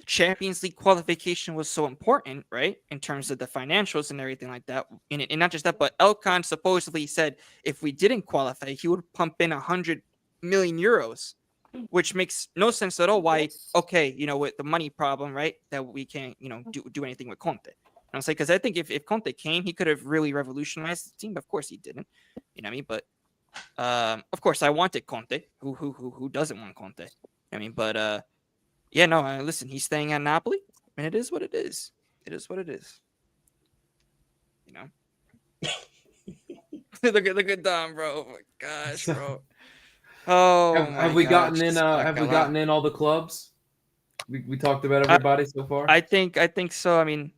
Champions League qualification was so important, right? In terms of the financials and everything like that. And not just that, but Elkan supposedly said if we didn't qualify, he would pump in 100 million euros, which makes no sense at all. Why? Okay, with the money problem, right? That we can't, do anything with Conte. And I'm saying, because I think if Conte came, he could have really revolutionized the team. Of course he didn't. You know what I mean? But of course I wanted Conte. Who doesn't want Conte? I mean, but yeah, no, listen, he's staying at Napoli, and it is what it is. It is what it is. Look at Dom, bro. Oh my gosh, bro. Oh, Have we gotten in? Have we gotten in all the clubs? We talked about everybody so far. I think so. I mean,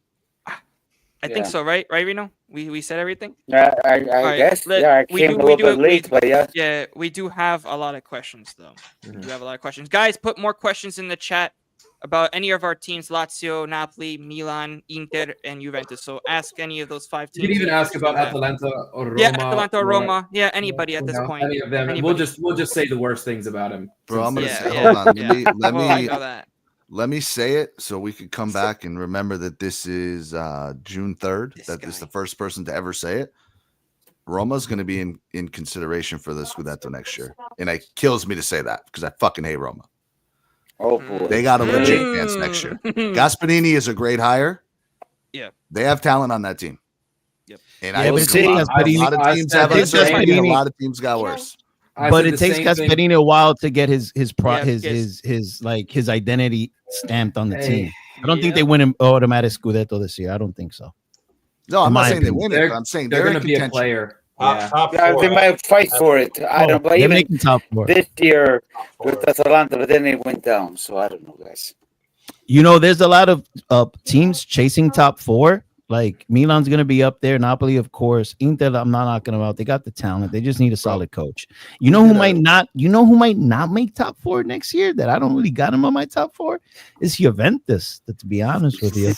I think Yeah. so, right? Right, Reno? We said everything. Yeah, I right, guess. let- Yeah, I we came do- a we little do- bit late, but yeah. Yeah, we do have a lot of questions, though. We do have a lot of questions. Guys, put more questions in the chat about any of our teams: Lazio, Napoli, Milan, Inter, and Juventus. So ask any of those 5 You teams. can even ask about Yeah. Atalanta or Roma. Yeah, Atalanta, or, Roma. Yeah, anybody at this point. Any of them. Anybody. We'll just say the worst things about him. Bro, I'm gonna since say, they're- hold on. Let Well, I me know that. let me say it so we could come back and remember that this is June 3rd. This That is guy. the first person to ever say it. Roma's going to be in consideration for the Scudetto next year, and it kills me to say that because I fucking hate Roma. Oh boy. They got a legit chance next year. Gasparini is a great hire. Yeah. They have talent on that team. Yep. And Yeah, I but think it takes a lot of Gasparini- teams I have said a the same and a thing. lot of teams got worse. I But said it the takes same thing. Gasparini a while to get his Yeah, his identity stamped on the Hey. team. I don't think they win an automatic Scudetto this year. I don't think so. No, I'm In not my saying they opinion. win it, but I'm saying They're they're going in to be a contention. player. Yeah. Top Yeah, four. they might fight for it. I don't know. But They're even making top four. this year Top with four. Atalanta, but then they went down. So I don't know, guys. There's a lot of teams chasing top four. Like Milan's gonna be up there, Napoli, of course. Inter, I'm not knocking them out. They got the talent. They just need a solid coach. You know who might not make top four next year? That I don't really got him on my top four is Juventus. To be honest with you,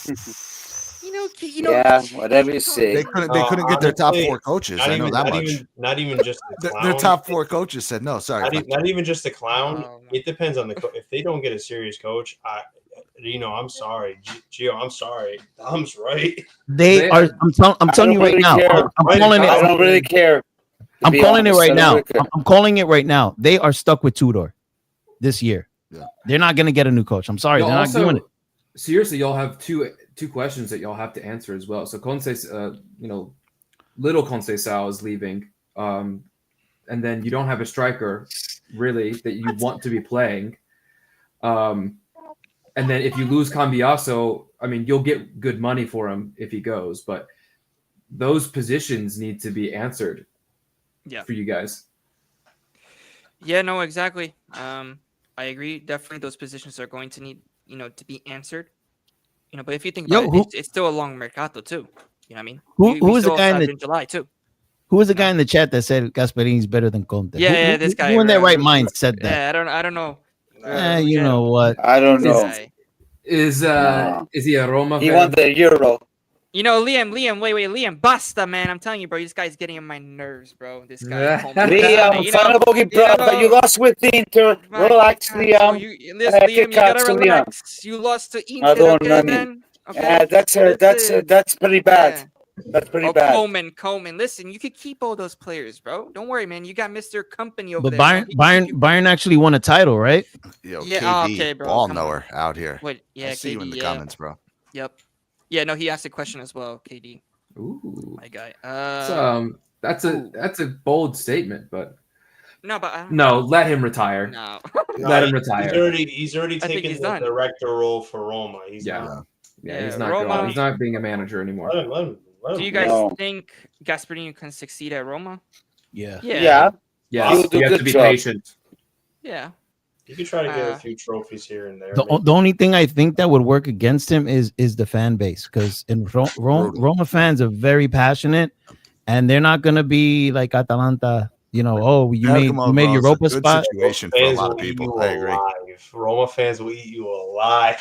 Yeah, whatever you say. They couldn't get their top honestly, four coaches. Not I know even, that not much. even, not even just the clown. Their top four coaches said no. Sorry, Not even just the clown. Oh, my- It depends on the if they don't get a serious coach. I'm sorry, Gio. I'm sorry. Dom's right. they are. I'm telling you don't right really now. care. I'm Right, calling I it. don't really care. I'm be calling it honest. I right don't now. really care. I'm calling it right now. They are stuck with Tudor this year. Yeah. They're not gonna get a new coach. I'm sorry, Y'all they're not also- doing it. Seriously, y'all have two questions that y'all have to answer as well. So Conce, little Conceição is leaving. and then you don't have a striker really that you want to be playing. And then if you lose Cambiaso, I mean, you'll get good money for him if he goes, but those positions need to be answered for you guys. Yeah, no, exactly. I agree. Definitely those positions are going to need, to be answered. But if you think about it, it's still a long Mercato too. You know what I mean? Who was the guy in July too? Who was the guy in the chat that said Gasperini's better than Conte? Yeah, this guy. Who in their right mind said that? Yeah, I don't know. You know what? I don't know. Is he a Roma He fan? won the Euro. Liam, wait, Liam, basta, man. I'm telling you, bro, this guy's getting on my nerves, bro. This guy. Liam, but you lost with Inter. Relax, Liam. Liam, you gotta relax. You lost to Inter, man. Okay. That's pretty bad. That's pretty bad. Coleman. Listen, you could keep all those players, bro. Don't worry, man. You got Mr. Company over there. But Bayern actually won a title, right? Yo, yeah, KD, okay, bro. Ball knower out here. Wait, yeah, I see you in the comments, bro. Yep. Yeah, no, he asked a question as well, KD. Ooh, my guy. That's a bold statement, but no, let him retire. No, let him retire. He's already taken the director role for Roma. He's not. Yeah, he's not Roma, going. He's not being a manager anymore. Let him. Do you guys think Gasperini can succeed at Roma? Yeah. Yes, you have to be patient. Yeah. You could try to get a few trophies here and there. The only thing I think that would work against him is the fan base, because in Roma fans are very passionate, and they're not gonna be like Atalanta. You made Europa spot. Situation for a lot of people. I agree. Roma fans will eat you alive.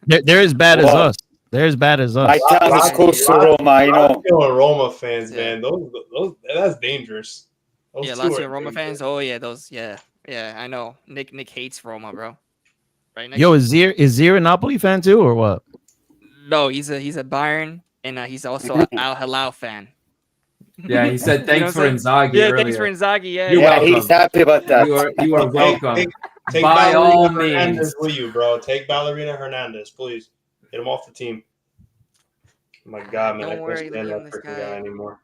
They're as bad as us. They're as bad as us. My town is close to Roma. I know. Roma fans, man. Those that's dangerous. Lazio Roma fans. Oh yeah, those. Yeah, I know. Nick hates Roma, bro. Right. Nick? Yo, is Zier a Napoli fan too, or what? No, he's a Bayern, and he's also an Al Hilal fan. Yeah, he said thanks for Inzaghi. Yeah, earlier. Thanks for Inzaghi. Yeah, he's happy about that. You are welcome. Take By all Ballerina means, will you, bro? Take Ballerina Hernandez, please. Get him off the team. Oh my God, man! I can't stand that freaking guy anymore.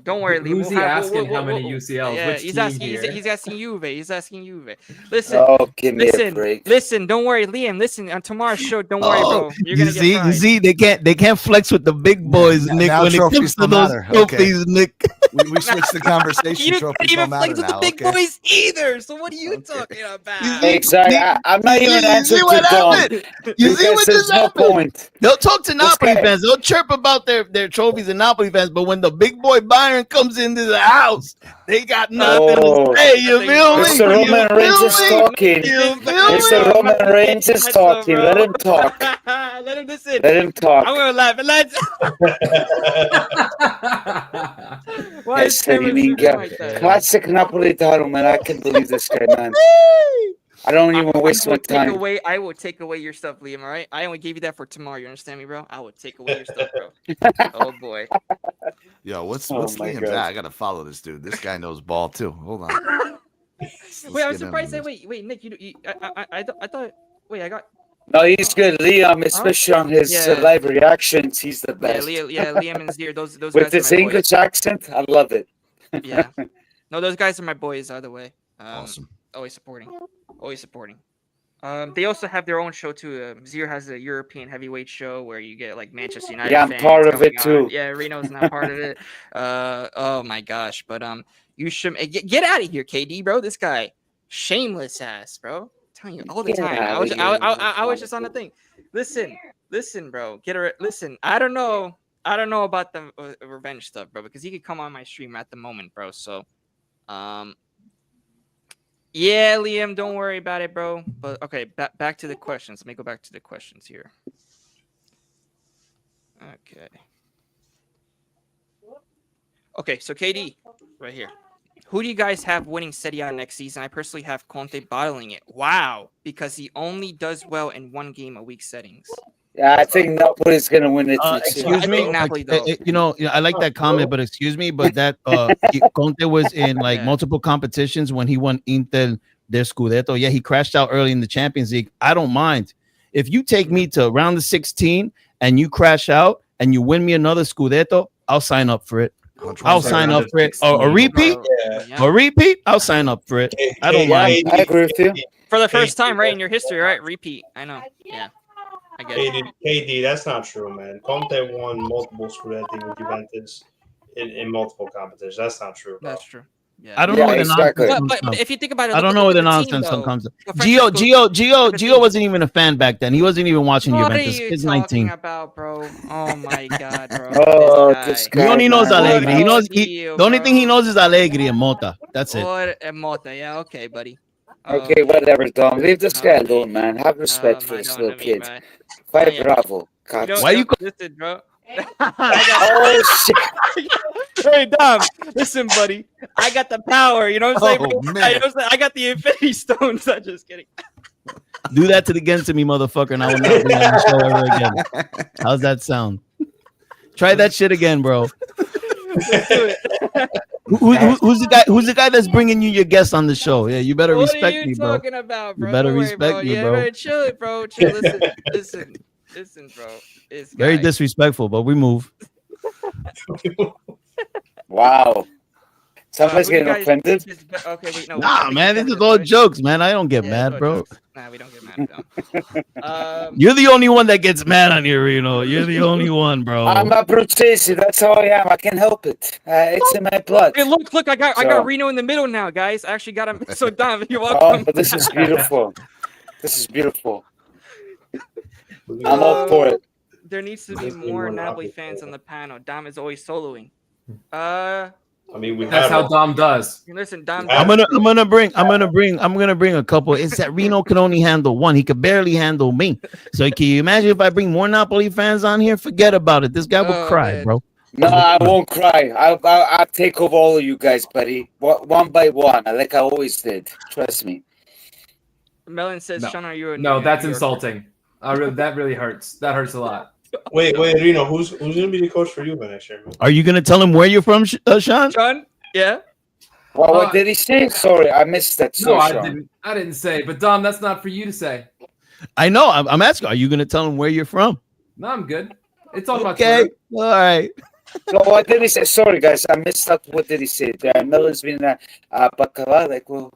Don't worry, Lee. Who's he asking how many UCLs? Yeah, Which he's team asking. here? He's asking Juve. He's asking Juve. Listen. Oh, give me a break. Listen. Don't worry, Liam. Listen, on tomorrow's show. Don't worry, bro. You're gonna get fried. You see, they can't flex with the big boys, Nick. Now when it comes to those trophies, Nick. We switched the conversation. You can't even flex with the big boys either. So what are you talking about? Exactly. I'm not even answering to Don. You see what just happened? They'll talk to Napoli fans. They'll chirp about their trophies and Napoli fans, but when the big boy Bayern comes into the house, they got nothing to say. You feel me? Mr. Roman Reigns is talking. Mr. Roman Reigns is talking. Let him talk. Let him listen. Let him talk. I'm gonna laugh. Why is classic Napolitano, man? I can't believe this guy, man. I don't even waste my time. I will take away your stuff, Liam. All right, I only gave you that for tomorrow. You understand me, bro? I will take away your stuff, bro. Oh boy. Yo, what's Liam's at? I gotta follow this dude. This guy knows ball too. Hold on. Wait, I'm surprised. Wait, Nick, I thought. Wait, I got. No, he's good. Liam, especially on his live reactions, he's the best. Yeah, Liam and Zier, those with guys this are my English boys. accent, I love it. Yeah. No, those guys are my boys either way. Awesome. Always supporting. They also have their own show too. Zier has a European heavyweight show where you get like Manchester United. Yeah, I'm fans part of it on. too. Yeah, Reno's not part of it. Oh my gosh, but you should get out of here, KD, bro. This guy, shameless ass, bro. I'm telling you all the time. I was just on the thing. Listen, bro. Listen. I don't know about the revenge stuff, bro, because he could come on my stream at the moment, bro. So, yeah, Liam, don't worry about it, bro. But okay, back to the questions. Let me go back to the questions here. Okay, so KD, right here. Who do you guys have winning Serie A next season? I personally have Conte bottling it. Wow, because he only does well in one game a week settings. Yeah, I think Napoli's gonna win it. Excuse me, Napoli, I like that comment, but excuse me, but that Conte was in multiple competitions when he won Inter their Scudetto. Yeah, he crashed out early in the Champions League. I don't mind if you take me to round of 16 and you crash out and you win me another Scudetto. I'll sign up for it. I'll sign up for it. A repeat? Yeah. A repeat? I'll sign up for it. I don't mind. I agree with you. For the first time, right, in your history, right? Repeat. I know. Yeah. I get it. KD, that's not true, man. Conte won multiple Scudetti with Juventus in multiple competitions. That's not true, bro. That's true. Yeah. I don't know where the exactly. nonsense But comes from. if you think about it, I don't look know where the at team, nonsense though. comes from. Well, Gio wasn't even a fan back then. He wasn't even watching What Juventus. are you He's talking 19. about, bro? Oh my god, bro. Oh, this this guy. He only knows man. Allegri. He knows Gio, the only thing he bro. knows is Allegri and Mota. That's it. What a Mota. Yeah, okay, buddy. Okay, whatever, Dom. Leave this guy alone, man. Have respect for this little kid. Fight Bravo. God. Why you listen, bro? Oh, shit. Hey, Dom, listen, buddy. I got the power. You know what I'm saying? Oh, bro? man. You know what I'm saying? I got the Infinity Stones. I'm just kidding. do that again to me, motherfucker, and I will not be on the show ever again. How's that sound? Try that shit again, bro. Let's do it. Who's the guy that's bringing you your guests on the show? Yeah, you better What respect are you me, bro. talking about, bro? You better Don't worry, respect bro. me, Yeah, bro. man, chill it, bro. Chill. Listen, bro. This Very guy. disrespectful, but we move. Wow. Somebody's Who you getting guys- offended. Okay, wait, no. Nah, we man, can this is do all it. jokes, man. I don't get Yeah, mad, it's all bro. jokes. Nah, we don't get mad at them. You're the only one that gets mad on here, Reno. You're the only one, bro. I'm a Brucesi. That's how I am. I can't help it. It's in my blood. Hey, look! I got So- Reno in the middle now, guys. I actually got him. So Dom, you're Oh, welcome. but this is beautiful. This is beautiful. I'm all for it. There needs to be Let's be more more Napoli Napoli fans fans. on the panel. Dom is always soloing. I mean, we That's have how Dom does. Listen, Dom. I'm gonna bring a couple. It's that Reno can only handle one. He could barely handle me. So can you imagine if I bring more Napoli fans on here? Forget about it. This guy will Oh, cry, man. bro. No, I won't cry. I'll take over all of you guys, buddy. One by one, like I always did. Trust me. Melon says, No. Sean, are you a No, New that's Yorker? insulting. That really hurts. That hurts a lot. Wait, Reno, who's gonna be the coach for you next year? Man? Are you gonna tell him where you're from, Sean? Sean? Yeah? Well, what did he say? Sorry, I missed that. No, I Sean. didn't say. But Dom, that's not for you to say. I know. I'm asking. Are you gonna tell him where you're from? No, I'm good. It's all about Okay. Twitter. All right. So what did he say? Sorry, guys, I missed out. What did he say? Melon's been bacala. Like, well,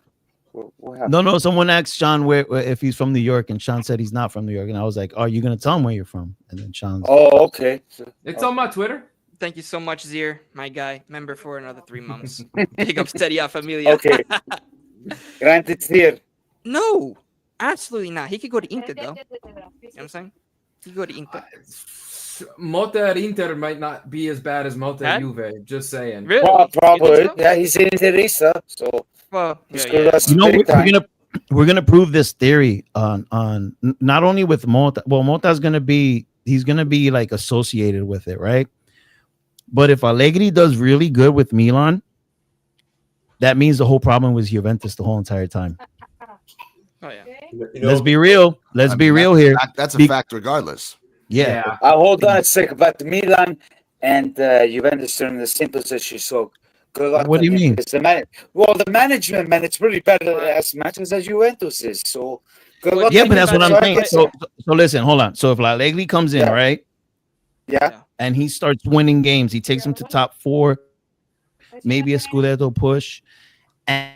what happened? No. Someone asked Sean where if he's from New York, and Sean said he's not from New York. And I was like, "Are you gonna tell him where you're from?" And then Sean's. Oh, okay. So, It's on my Twitter. Thank you so much, Zier, my guy. Member for another 3 months. Big up Steady Familia. okay. Granted here. No, absolutely not. He could go to Inter, though. You know what I'm saying? He could go to Inter. Mota at Inter might not be as bad as Mota at Juve. Just saying. Really? Well, You think probably. so? Yeah, he's in Teresa. So, Well, he yeah, screwed yeah. us You know, big time. we're gonna prove this theory on not only with Mota. Well, Mota's gonna be like associated with it, right? But if Allegri does really good with Milan, that means the whole problem was Juventus the whole entire time. Oh, yeah. You know, Let's be real. Let's be real here. That's a Be- fact, regardless. Yeah. Hold on a second. But Milan and Juventus are in the same position. So, good luck. What do you on him, mean? because the management, man, it's really better as much as Juventus is. So, good luck. Yeah, on but him, that's what man. I'm saying. So listen, hold on. So if Allegri comes in, Yeah. right, Yeah. and he starts winning games, he takes them to top 4, maybe a Scudetto push, and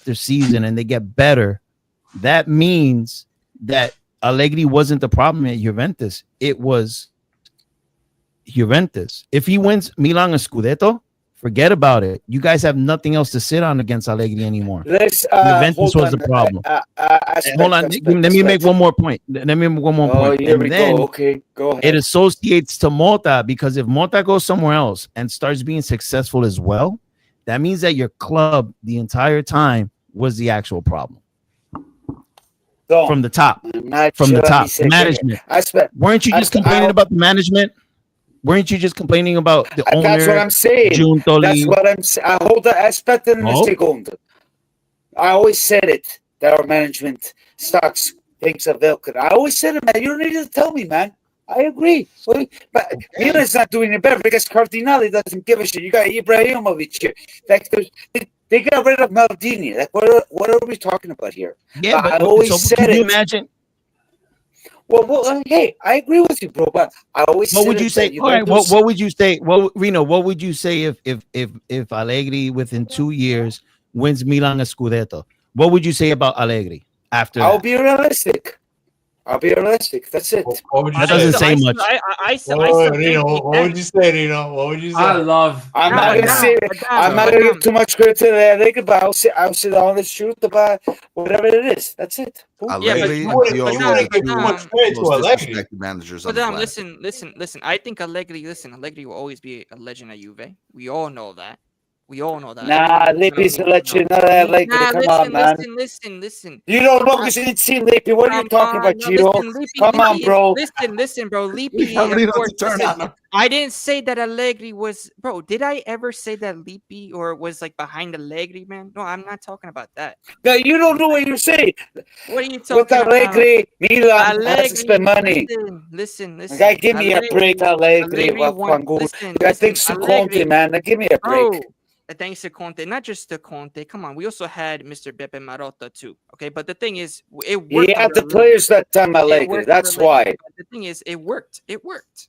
their season, and they get better. That means that Allegri wasn't the problem at Juventus. It was Juventus. If he wins Milan a Scudetto, forget about it. You guys have nothing else to sit on against Allegri anymore. Let's, Juventus hold was on. the problem. Aspect, Hold on. aspect, Let me make aspect. one more point. Let me make one more Oh, point. here And we then go. Okay, go ahead. it associates to Mota, because if Mota goes somewhere else and starts being successful as well, that means that your club the entire time was the actual problem Don't. from the top. I'm not From sure the what top, he said. management. Aspect. Weren't you just complaining about the management? Weren't you just complaining about the owner? That's what I'm saying. Giuntoli? That's what I'm saying. I hold the aspect in the No. secondo. I always said it. That our management sucks. Thinks of Velker. I always said it, man. You don't need to tell me, man. I agree. But Milan's not doing it better because Cardinale doesn't give a shit. You got Ibrahimovic here. Like they got rid of Maldini. Like what are we talking about here? Yeah, I but always so said can you it. imagine? Well, hey, I agree with you, bro. But I always What said would you it say? that All right, Juventus- what would you say? What Reno? What would you say if Allegri within 2 years wins Milan a Scudetto? What would you say about Allegri after I'll that? be realistic. I'll be realistic. That's it. What would you That say? doesn't say much. I still Reno, think what would you say, Reno? What would you say? I love. I'm Nah, not gonna nah, say. but damn, I'm not but gonna damn. give too much credit to the Allegri, but I'll say the honest truth about whatever it is. That's it. Allegri you and wouldn't- Pioli you are the wouldn't give two too much credit to most Allegri. disrespected managers on But the planet. listen. I think Allegri will always be a legend at Juve. We all know that. We all know that. Nah, Lippi's a legend. Not Allegri. Nah, Come on, man. listen. You don't know because you didn't see Lippi. What are you talking about, Gio? Come on, bro. Listen, bro. Lippi, Tell Reno of course, to turn listen, on him. I didn't say that Allegri was, bro. Did I ever say that Lippi or was like behind Allegri, man? No, I'm not talking about that. No, you don't know what you're saying. What are you With talking about? Allegri, Milan has to spend money. Listen. Guy, give me a break, Allegri. Listen, I think to Conte, man. Now, give me a break. bro. Thanks to Conte, not just to Conte. Come on, we also had Mr. Beppe Marotta too. Okay, but the thing is, it worked. He had under the players that time, It Allegri. worked That's under Allegri, why. but the thing is, it worked. It worked.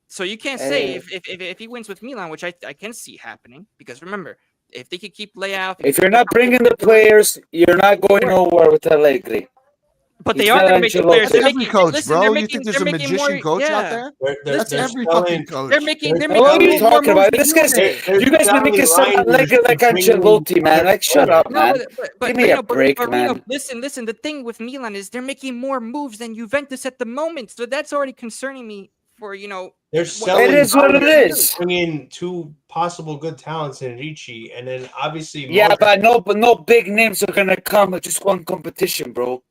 So you can't say if he wins with Milan, which I can see happening, because remember, if they could keep layout, If you're not bringing the players, you're not going nowhere with Allegri. but they he's are not going to make the players. Ancelotti. They're That's every making, coach, listen, bro. they're You making, think there's they're a making magician more, coach out yeah. there? They're That's every selling- fucking coach. They're making What are you more talking moves about? than This guy's. Juve. You guys are making some Allegri like Ancelotti, man. Like, shut up, No, man. but Give me Reno, a break, but Reno, man. listen. The thing with Milan is they're making more moves than Juventus at the moment, so that's already concerning me. For They're selling. It is what it they're is. Bringing two possible good talents in Ricci, and then obviously. Yeah, Modric. but no big names are gonna come with just one competition, bro.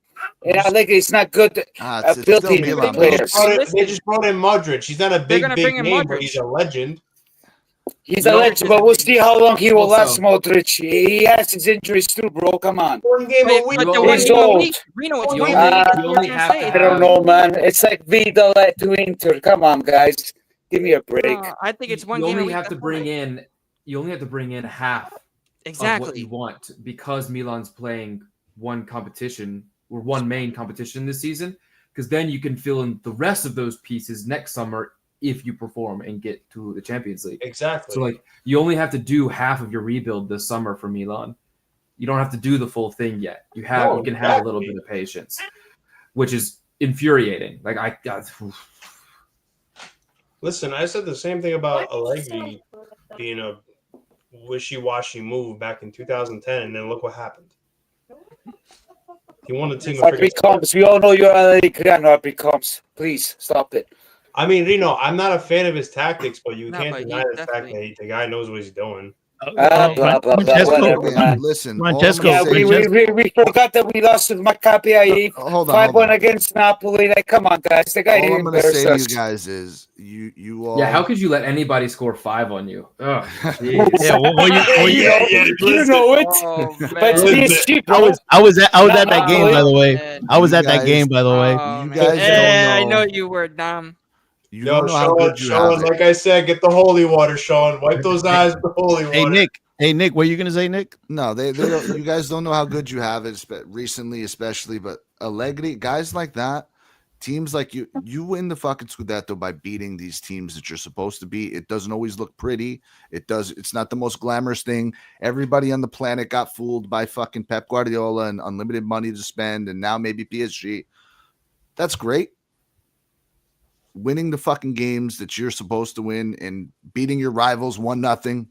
And Allegri is not good It's at still building Milan, bro. players. They just brought in Modric. He's not a big gonna bring in name, but Modric. he's a legend. He's You a know, legend, but we'll see how long he will last, Also- Modric. He has his injuries too, bro. Come on. One game a week. But the You one He's game a old. week, Reno, it's You one only- game. That's you what only I'm have saying. to I don't know, man. It's like Vidal to Inter. Come on, guys. Give me a break. No, I think it's one you game a only week. have to that's bring fine. in. You only have to bring in half of what Exactly. you want because Milan's playing one competition or one main competition this season. Because then you can fill in the rest of those pieces next summer if you perform and get to the Champions League. Exactly. So like you only have to do half of your rebuild this summer for Milan. You don't have to do the full thing yet. You can have a little bit of patience, which is infuriating. Like I got. Listen, I said the same thing about Allegri being a wishy-washy move back in 2010, and then look what happened. He won the team. What becomes? We all know you're Allegri. I know it becomes. Please stop it. I mean, Reno, I'm not a fan of his tactics, but you No, can't but deny he the fact definitely- that the guy knows what he's doing. Blah, blah, blah, whatever, man. Listen, Francesco, Yeah, we forgot that we lost with Maccabi. hold on. 5-1 against Napoli. Like, come on, guys. The guy All didn't I'm going to embarrass say to us. you guys is you all. Yeah, how could you let anybody score 5 on you? Ugh, jeez. Yeah, You know it. Oh, But it's man. PSG, I bro. was at that game, by the way. Man. I was You at that guys- game, by the way. Oh, You man. guys Yeah, I don't know know. you were dumb. You Yo, don't know how good you Sean, have it. like I said, get the holy water, Sean. Wipe those eyes with the holy water. Hey Nick, what are you gonna say, Nick? No, they don't, you guys don't know how good you have it recently, especially. But Allegri, guys like that, teams like you win the fucking Scudetto by beating these teams that you're supposed to beat. It doesn't always look pretty. It's not the most glamorous thing. Everybody on the planet got fooled by fucking Pep Guardiola and unlimited money to spend, and now maybe PSG. That's great. Winning the fucking games that you're supposed to win and beating your rivals 1-0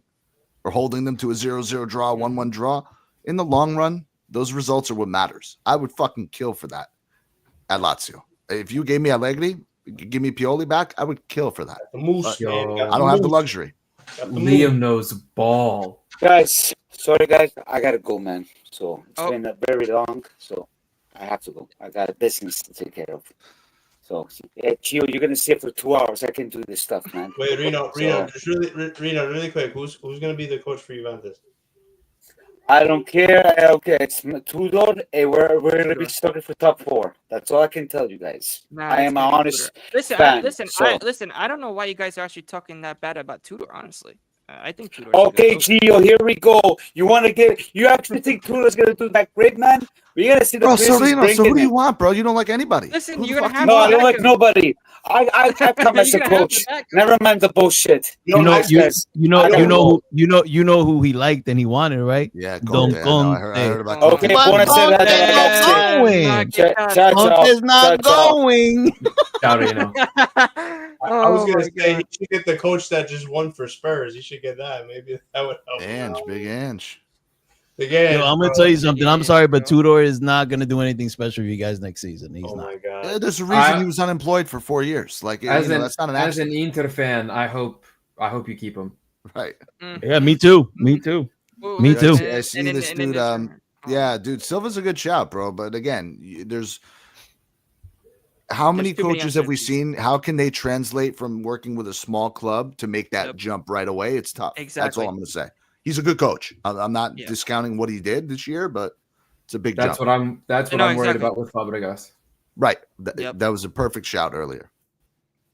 or holding them to a 0-0 draw, 1-1 draw, in the long run, those results are what matters. I would fucking kill for that at Lazio. If you gave me Allegri, give me Pioli back, I would kill for that. The moose, Yo. man. Got I don't have the moose. luxury. Got the Liam moose. knows ball. Guys, sorry, guys. I got to go, man. So it's Oh. been very long. So I have to go. I got a business to take care of. So, Gio, you're going to sit for 2 hours. I can do this stuff, man. Wait, Reno, So- just really quick. Who's going to be the coach for Juventus? I don't care. Okay, it's Tudor. We're going to be stuck for top 4. That's all I can tell you guys. Nah, I it's am gonna an be honest Tudor. Listen, fan. listen. I don't know why you guys are actually talking that bad about Tudor. Honestly, I think Tudor. Okay, Gio, here we go. You actually think Tudor's going to do that great, man? We gotta see the Bro, players he's Sereno, so who bringing do you in. want, bro? You don't like anybody. Listen, Who the you're gonna fuck have No, to I don't back like him. nobody. I come as a You're gonna have coach. to back him. Never mind the bullshit. You know, Nice you, guys. you know, I don't know. you know who he liked and he wanted, right? Yeah, Don Conte. I know. I heard about Conte. Okay, Conte. buonasera, Conte's ragazzi. not going. Ciao, ciao, ciao. Conte's Ciao, not ciao. going. Ciao, I was Oh gonna my say God. he should get the coach that just won for Spurs. He should get that. Maybe that would help. him Ange, out. big Ange. Again, Yo, I'm gonna bro. tell you something. I'm Yeah, sorry, but bro. Tudor is not gonna do anything special for you guys next season. He's Oh not. my god. There's a reason I- he was unemployed for 4 years. Like, you As know, an that's not an as accident. an Inter fan, I hope you keep him. Right. Yeah, me too. Me too. Well, Me listen, too. I see and this in dude, turn- Yeah, dude, Silva's a good shout, bro. But again, there's how many too many coaches have we uncertainties. seen? How can they translate from working with a small club to make that Yep. jump right away? It's tough. That's Exactly. all I'm going to say. He's a good coach. I'm not Yeah. discounting what he did this year, but it's a big That's jump. what I'm No, worried exactly. about with Fabregas. Right. Yep. That was a perfect shout earlier.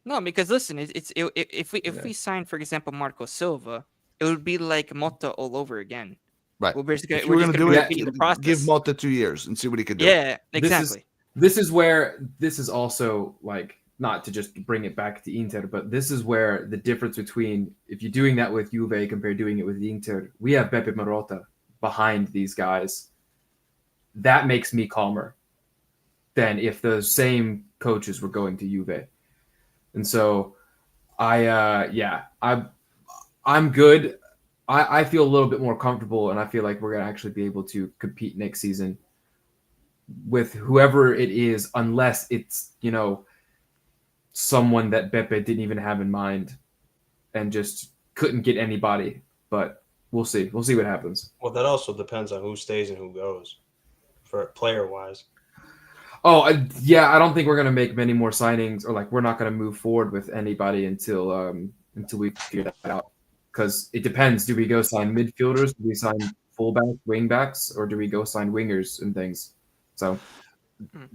No, because listen, if we sign, for example, Marco Silva, it would be like Motta all over again. Right. We're just If you gonna, were we're going just to do gonna it, repeat the process. give Malta 2 years and see what he could do. Yeah, This exactly. This is where this is also like, not to just bring it back to Inter, but this is where the difference between if you're doing that with Juve compared to doing it with Inter, we have Beppe Marotta behind these guys. That makes me calmer than if the same coaches were going to Juve. And so I'm good. I feel a little bit more comfortable, and I feel like we're gonna actually be able to compete next season with whoever it is, unless it's, you know, someone that Beppe didn't even have in mind and just couldn't get anybody. But we'll see. We'll see what happens. Well, that also depends on who stays and who goes, for player wise. Oh, yeah. I don't think we're gonna make many more signings, or like we're not gonna move forward with anybody until we figure that out. Because it depends. Do we go sign midfielders? Do we sign fullbacks, wingbacks, or do we go sign wingers and things? So,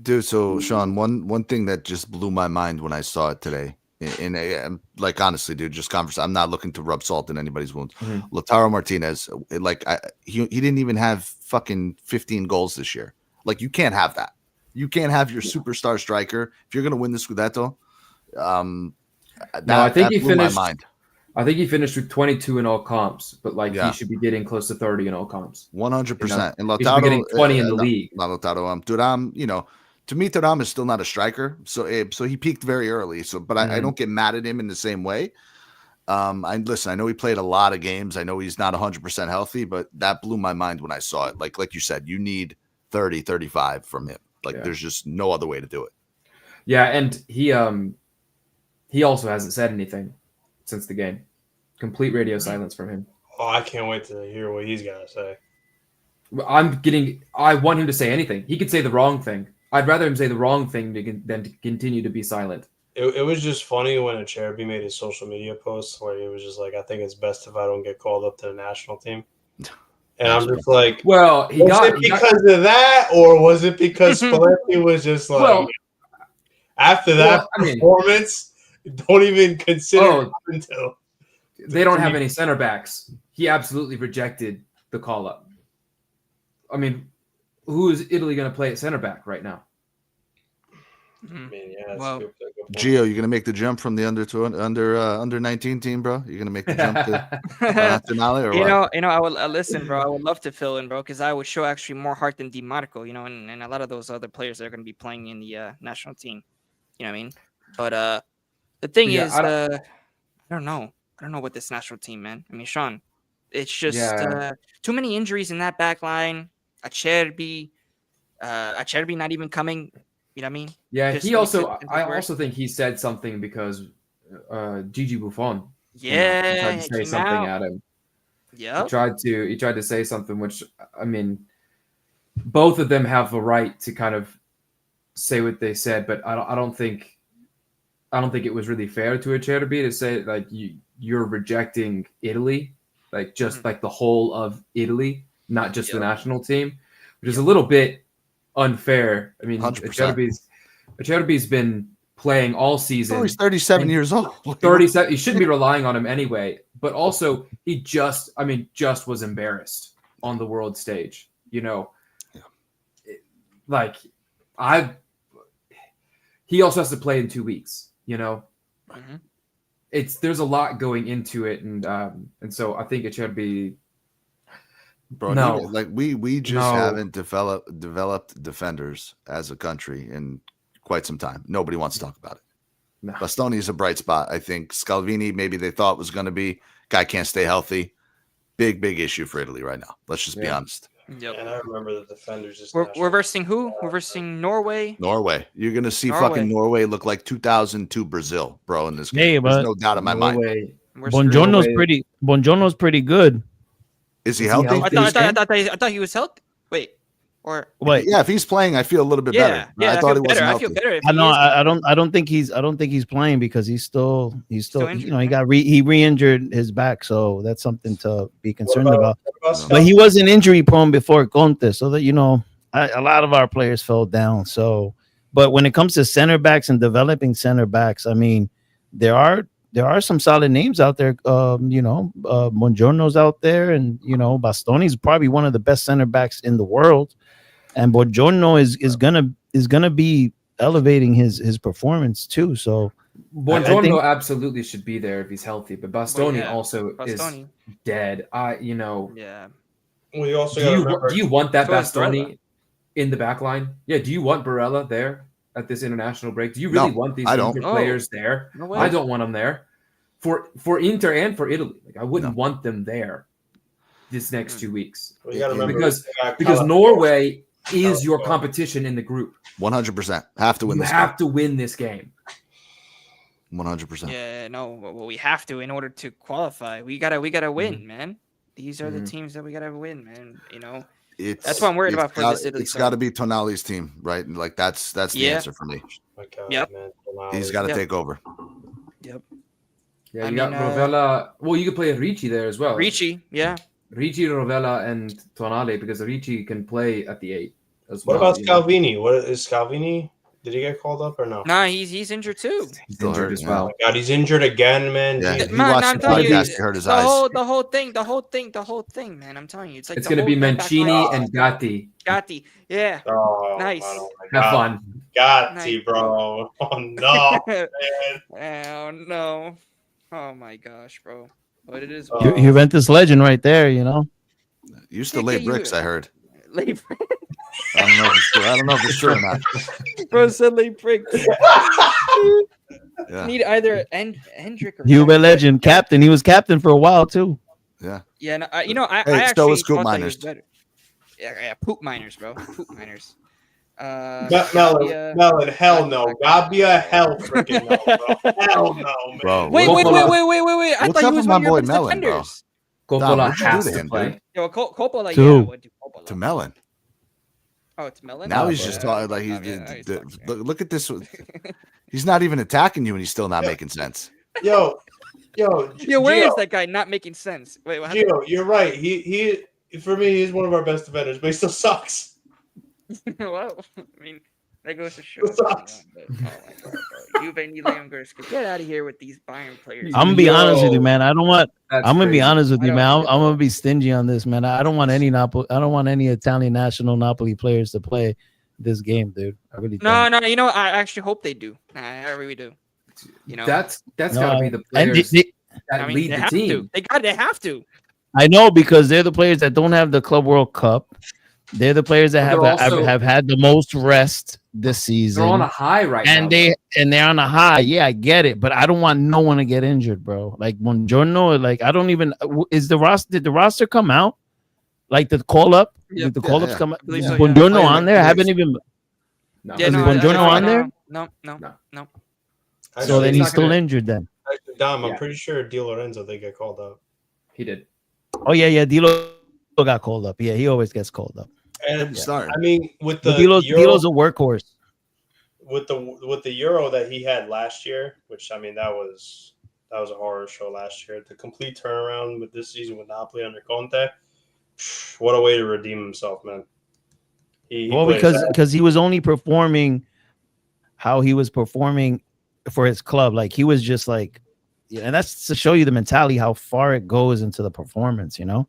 Dude, so Sean, one thing that just blew my mind when I saw it today, and like honestly, dude, just conversation. I'm not looking to rub salt in anybody's wounds. Mhm. Lautaro Martinez, he didn't even have fucking 15 goals this year. Like, you can't have that. You can't have your superstar striker if you're gonna win the Scudetto. I think he blew my finished. mind. I think he finished with 22 in all comps, but like Yeah. he should be getting close to 30 in all comps. 100%. And He should be Lautaro getting 20 in the no, league. Not Lautaro. Thuram, you know, to me, Thuram is still not a striker. So he peaked very early. So, but I don't get mad at him in the same way. I know he played a lot of games. I know he's not 100% healthy, but that blew my mind when I saw it. Like you said, you need 30, 35 from him. Like, there's just no other way to do it. Yeah, and he also hasn't said anything since the game. Complete radio silence from him. Oh, I can't wait to hear what he's got to say. I want him to say anything. He could say the wrong thing. I'd rather him say the wrong thing than to continue to be silent. It was just funny when Acerbi made his social media post where he was just like, I think it's best if I don't get called up to the national team. And I'm just like, well, was it because of that, or was it because Spalletti was just like, after that performance, don't even consider it until. They don't have any center backs. He absolutely rejected the call up. I mean, who is Italy going to play at center back right now? I mean, yeah, that's Well, a good point. Gio, you're gonna make the jump from the under 19 team, bro? You're gonna make the jump to Nazionale, or what? I would listen, bro. I would love to fill in, bro, because I would show actually more heart than Di Marco, and a lot of those other players that are going to be playing in the national team. You know what I mean? But the thing is, I don't know. I don't know what this national team, man. I mean, Sean, it's just too many injuries in that back line. Acerbi not even coming. You know what I mean? Yeah, Just he also. I work. also think he said something because Gigi Buffon. Yeah, tried to say something at him. Yeah, He tried to say something, which, I mean, both of them have a right to kind of say what they said, but I don't think it was really fair to Acerbi to say like you're rejecting Italy, like just like the whole of Italy, not just the national team, which is a little bit unfair. I mean, 100%. Acerbi's been playing all season. Oh, he's 37 years old. 37. You shouldn't be relying on him anyway. But also, he just was embarrassed on the world stage. You know, like he also has to play in 2 weeks. You know, there's a lot going into it, and so I think it should be. Bro, No. like we just haven't developed defenders as a country in quite some time. Nobody wants to talk about it. No. Bastoni is a bright spot. I think Scalvini, maybe they thought was going to be. Guy can't stay healthy. Big issue for Italy right now. Let's just be honest. Yep. And I remember the defenders just. We're versing who? We're versing Norway. Norway. You're going to see fucking Norway look like 2002 Brazil, bro, in this game. Hey, There's but no doubt in my mind. Buongiorno's pretty good. Is he healthy? I thought he was healthy. Wait. Or Wait. Yeah, if he's playing, I feel a little bit better. Yeah, I thought he wasn't I healthy. feel better. If I don't think he's playing because he's still injured, you know, he re-injured his back, so that's something to be concerned about. But he wasn't injury prone before Conte, so that, you know, a lot of our players fell down. So, but when it comes to center backs and developing center backs, I mean, there are some solid names out there. You know, Buongiorno's out there, and, you know, Bastoni's probably one of the best center backs in the world. And Buongiorno is gonna be elevating his performance too. So Buongiorno absolutely should be there if he's healthy, but Bastoni is Bastoni. dead. You know. Yeah. We also do you want that So is Bastoni in the back line? Yeah. Do you want Barella there at this international break? Do you really want these Inter players there? No way. I don't want them there. For Inter and for Italy, like, I wouldn't want them there this next 2 weeks. Well, you gotta remember because Norway is your competition in the group. 100%. Have to win You this have game. to win this game. 100%. Yeah, no, well, we have to in order to qualify. We gotta win, man. These are the teams that we gotta win, man. You know, that's what I'm worried about for this Italy. It's got to be Tonali's team, right? Like that's the answer for me. Yep. Man, He's got to take over. Yep. Yeah, you got Rovella. Well, you could play Ricci there as well. Ricci, yeah. Ricci, Rovella, and Tonali, because Ricci can play at the 8 as What well. about Scalvini? What is Scalvini? Did he get called up or no? Nah, he's injured too. He's injured as well. Oh my God, he's injured again, man. Yeah, Jesus. he watched I'm the telling you, podcast, he hurt his eyes. the whole thing, man. I'm telling you, it's like It's going to be Mancini and Gatti. Gatti, yeah. Oh, Nice. man, oh my Have God. fun. Gatti, Nice. bro. Oh no, man. Oh no. Oh my gosh, bro. But it is. Juventus legend right there, you know. Used to lay bricks, I heard. Lay I don't know if it's true. I don't know if it's true or not. Bro said lay bricks. Yeah. Need either Hendrick or Juve legend, captain. He was captain for a while too. Yeah. Yeah, no, you know, I Hey, so actually is Coop thought that he Miners. was better. Yeah, poop miners, bro. Poop miners. Melon, hell no. Gabbia, hell freaking no, bro. Hell no, man. Bro, Wait. I What's thought up he was with one my of your boy best Melon, bro? defenders. Coppola what'd you do has to to him, play. dude? Yo, Coppola, To yeah. who? What do Coppola? To Melon. Oh, it's Melon. Now Oh, he's yeah. just talking like he's talking. look at this. He's not even attacking you, and he's still not making sense. Yo, Yeah, where is that guy not making sense? Wait, what happened? Gio, you're right. He for me, he's one of our best defenders, but he still sucks. Well, I mean, that goes to show. It sucks. Oh my God, bro. Juve need Lamberts. Get out of here with these Bayern players. I'm gonna be honest with you, man. I'm gonna be honest with you, I man. don't- I'm gonna be stingy on this, man. I don't want any I don't want any Italian national Napoli players to play this game, dude. I really don't. No. You know, I actually hope they do. I really do. You know, That's No, gotta be the and players they- that I mean, lead they the have team. to. They have to. I know, because they're the players that don't have the Club World Cup. They're the players that But they're also- have had the most rest this season. They're on a high right now. They're on a high. Yeah, I get it, but I don't want no one to get injured, bro. Like Buongiorno, like I don't even did the roster come out? Like the call up? Yep. Did the call ups Yeah. come out? Believe so, yeah. Buongiorno on there? I haven't even No. Yeah, Is no, Buongiorno on there? No. No. so then he's he's not still gonna- injured then. Actually, Dom, I'm Yeah. pretty sure Di Lorenzo they get called up. He did. Oh yeah, Dilo got called up. Yeah, he always gets called up. And Start. I mean, with the Dilo's a workhorse. with the Euro that he had last year, which I mean that was a horror show last year. The complete turnaround with this season with Napoli under Conte, what a way to redeem himself, man. He Well, played bad. because he was only performing how he was performing for his club. Like he was just like, yeah, and that's to show you the mentality, how far it goes into the performance, you know.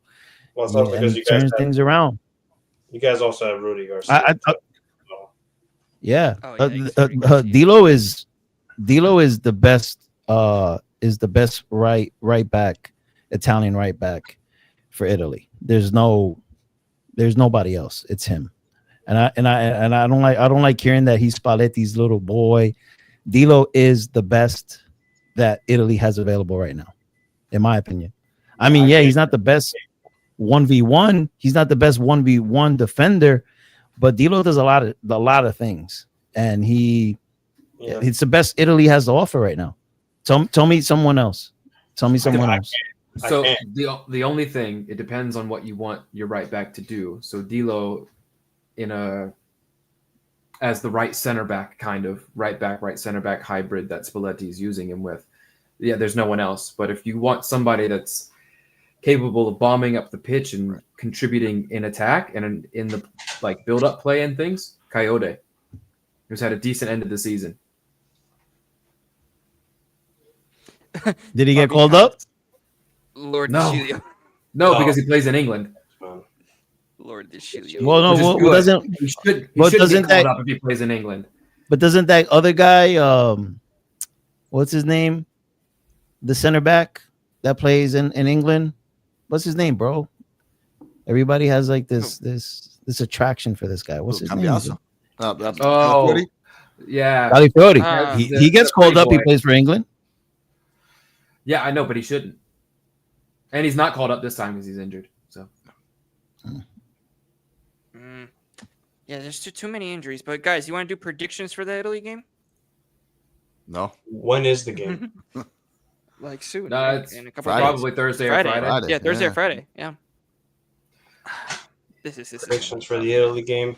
Well, it's also And because it turns things around. you guys also have Rudy Garcia. Yeah. Oh, yeah, he's very good. D'Lo is the best right back, Italian right back for Italy. There's nobody else. It's him. And I don't like hearing that he's Spalletti's little boy. D'Lo is the best that Italy has available right now, in my opinion. I mean, yeah, he's not the best 1v1. He's not the best 1v1 defender, but D'Lo does a lot of things, and it's the best Italy has to offer right now. Tell me someone else. Tell me someone else. So the only thing, it depends on what you want your right back to do. So D'Lo as the right center back, kind of right back, right center back hybrid that Spalletti is using him with. Yeah, there's no one else. But if you want somebody that's capable of bombing up the pitch and contributing in attack and in the like build up play and things, Coyote, who's had a decent end of the season. Did he get called up? Lord No. DeCilio. No, because he plays in England. Lord DeCilio. Well, no, doesn't he should but get doesn't called that- up if he plays in England? But doesn't that other guy, what's his name? The center back that plays in England. What's his name, bro? Everybody has like this attraction for this guy. What's his name? Cambiaso. Oh, yeah. Calafiori. He gets called up. He plays for England. Yeah, I know, but he shouldn't. And he's not called up this time because he's injured. So. Yeah, there's too many injuries. But guys, you want to do predictions for the Italy game? No. When is the game? Like soon. No, right? it's in a couple probably days. Thursday Friday. or Friday. Friday. Yeah, Thursday Yeah. or Friday. Yeah. This is Predictions for the Italy game.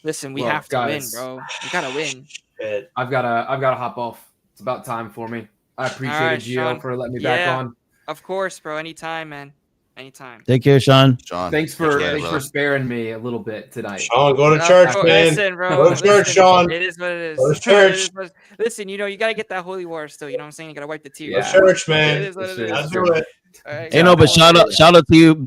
Listen, we Well, have to guys. win, bro. We gotta win. Shit. I've gotta hop off. It's about time for me. I appreciate All right, Gio Sean. for letting me Yeah. back on. Of course, bro. Anytime, man. Anytime. Take care, Sean. John. Thanks for Yeah, thanks brother. for sparing me a little bit tonight. Sean, go to church, man. Listen, bro. Go to church, Sean. It is what it is. Go to It church. is what- Listen, you gotta get that holy water still. You know what I'm saying? You gotta wipe the tears. Go Yeah. to church, It man. is what it Shit. is. I'll do it. All right, Hey, no, but shout out to you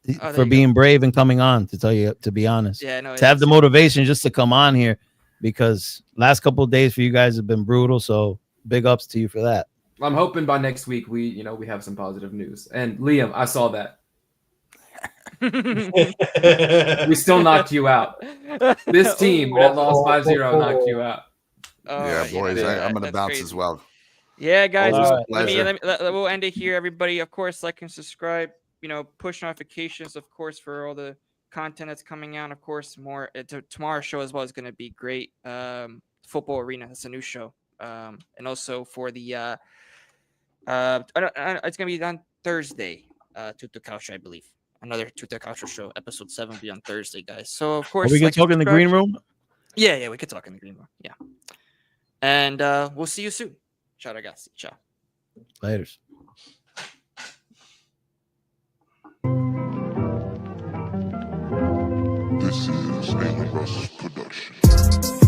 there for you being brave and coming on. To be honest, Yeah, no. to have the motivation just to come on here, because last couple of days for you guys have been brutal. So big ups to you for that. I'm hoping by next week we have some positive news. And Liam, I saw that. We still knocked you out. This team that lost 5-0 knocked you out. Yeah, boys. I'm going to bounce as well. Yeah, guys. All Well, right. we'll end it here, everybody. Of course, like and subscribe. Push notifications, of course, for all the content that's coming out. Of course, more tomorrow's show as well is going to be great. Football Arena, that's a new show. And also for the it's going to be on Thursday. Tutto Calcio, I believe. Another Tutto Calcio show, episode 7 will be on Thursday, guys. So of course, Are we can like and talk in the subscribe. green room. Yeah, we could talk in the green room. Yeah, and we'll see you soon. Ciao, ragazzi. Ciao. Laters. This is a Russ production.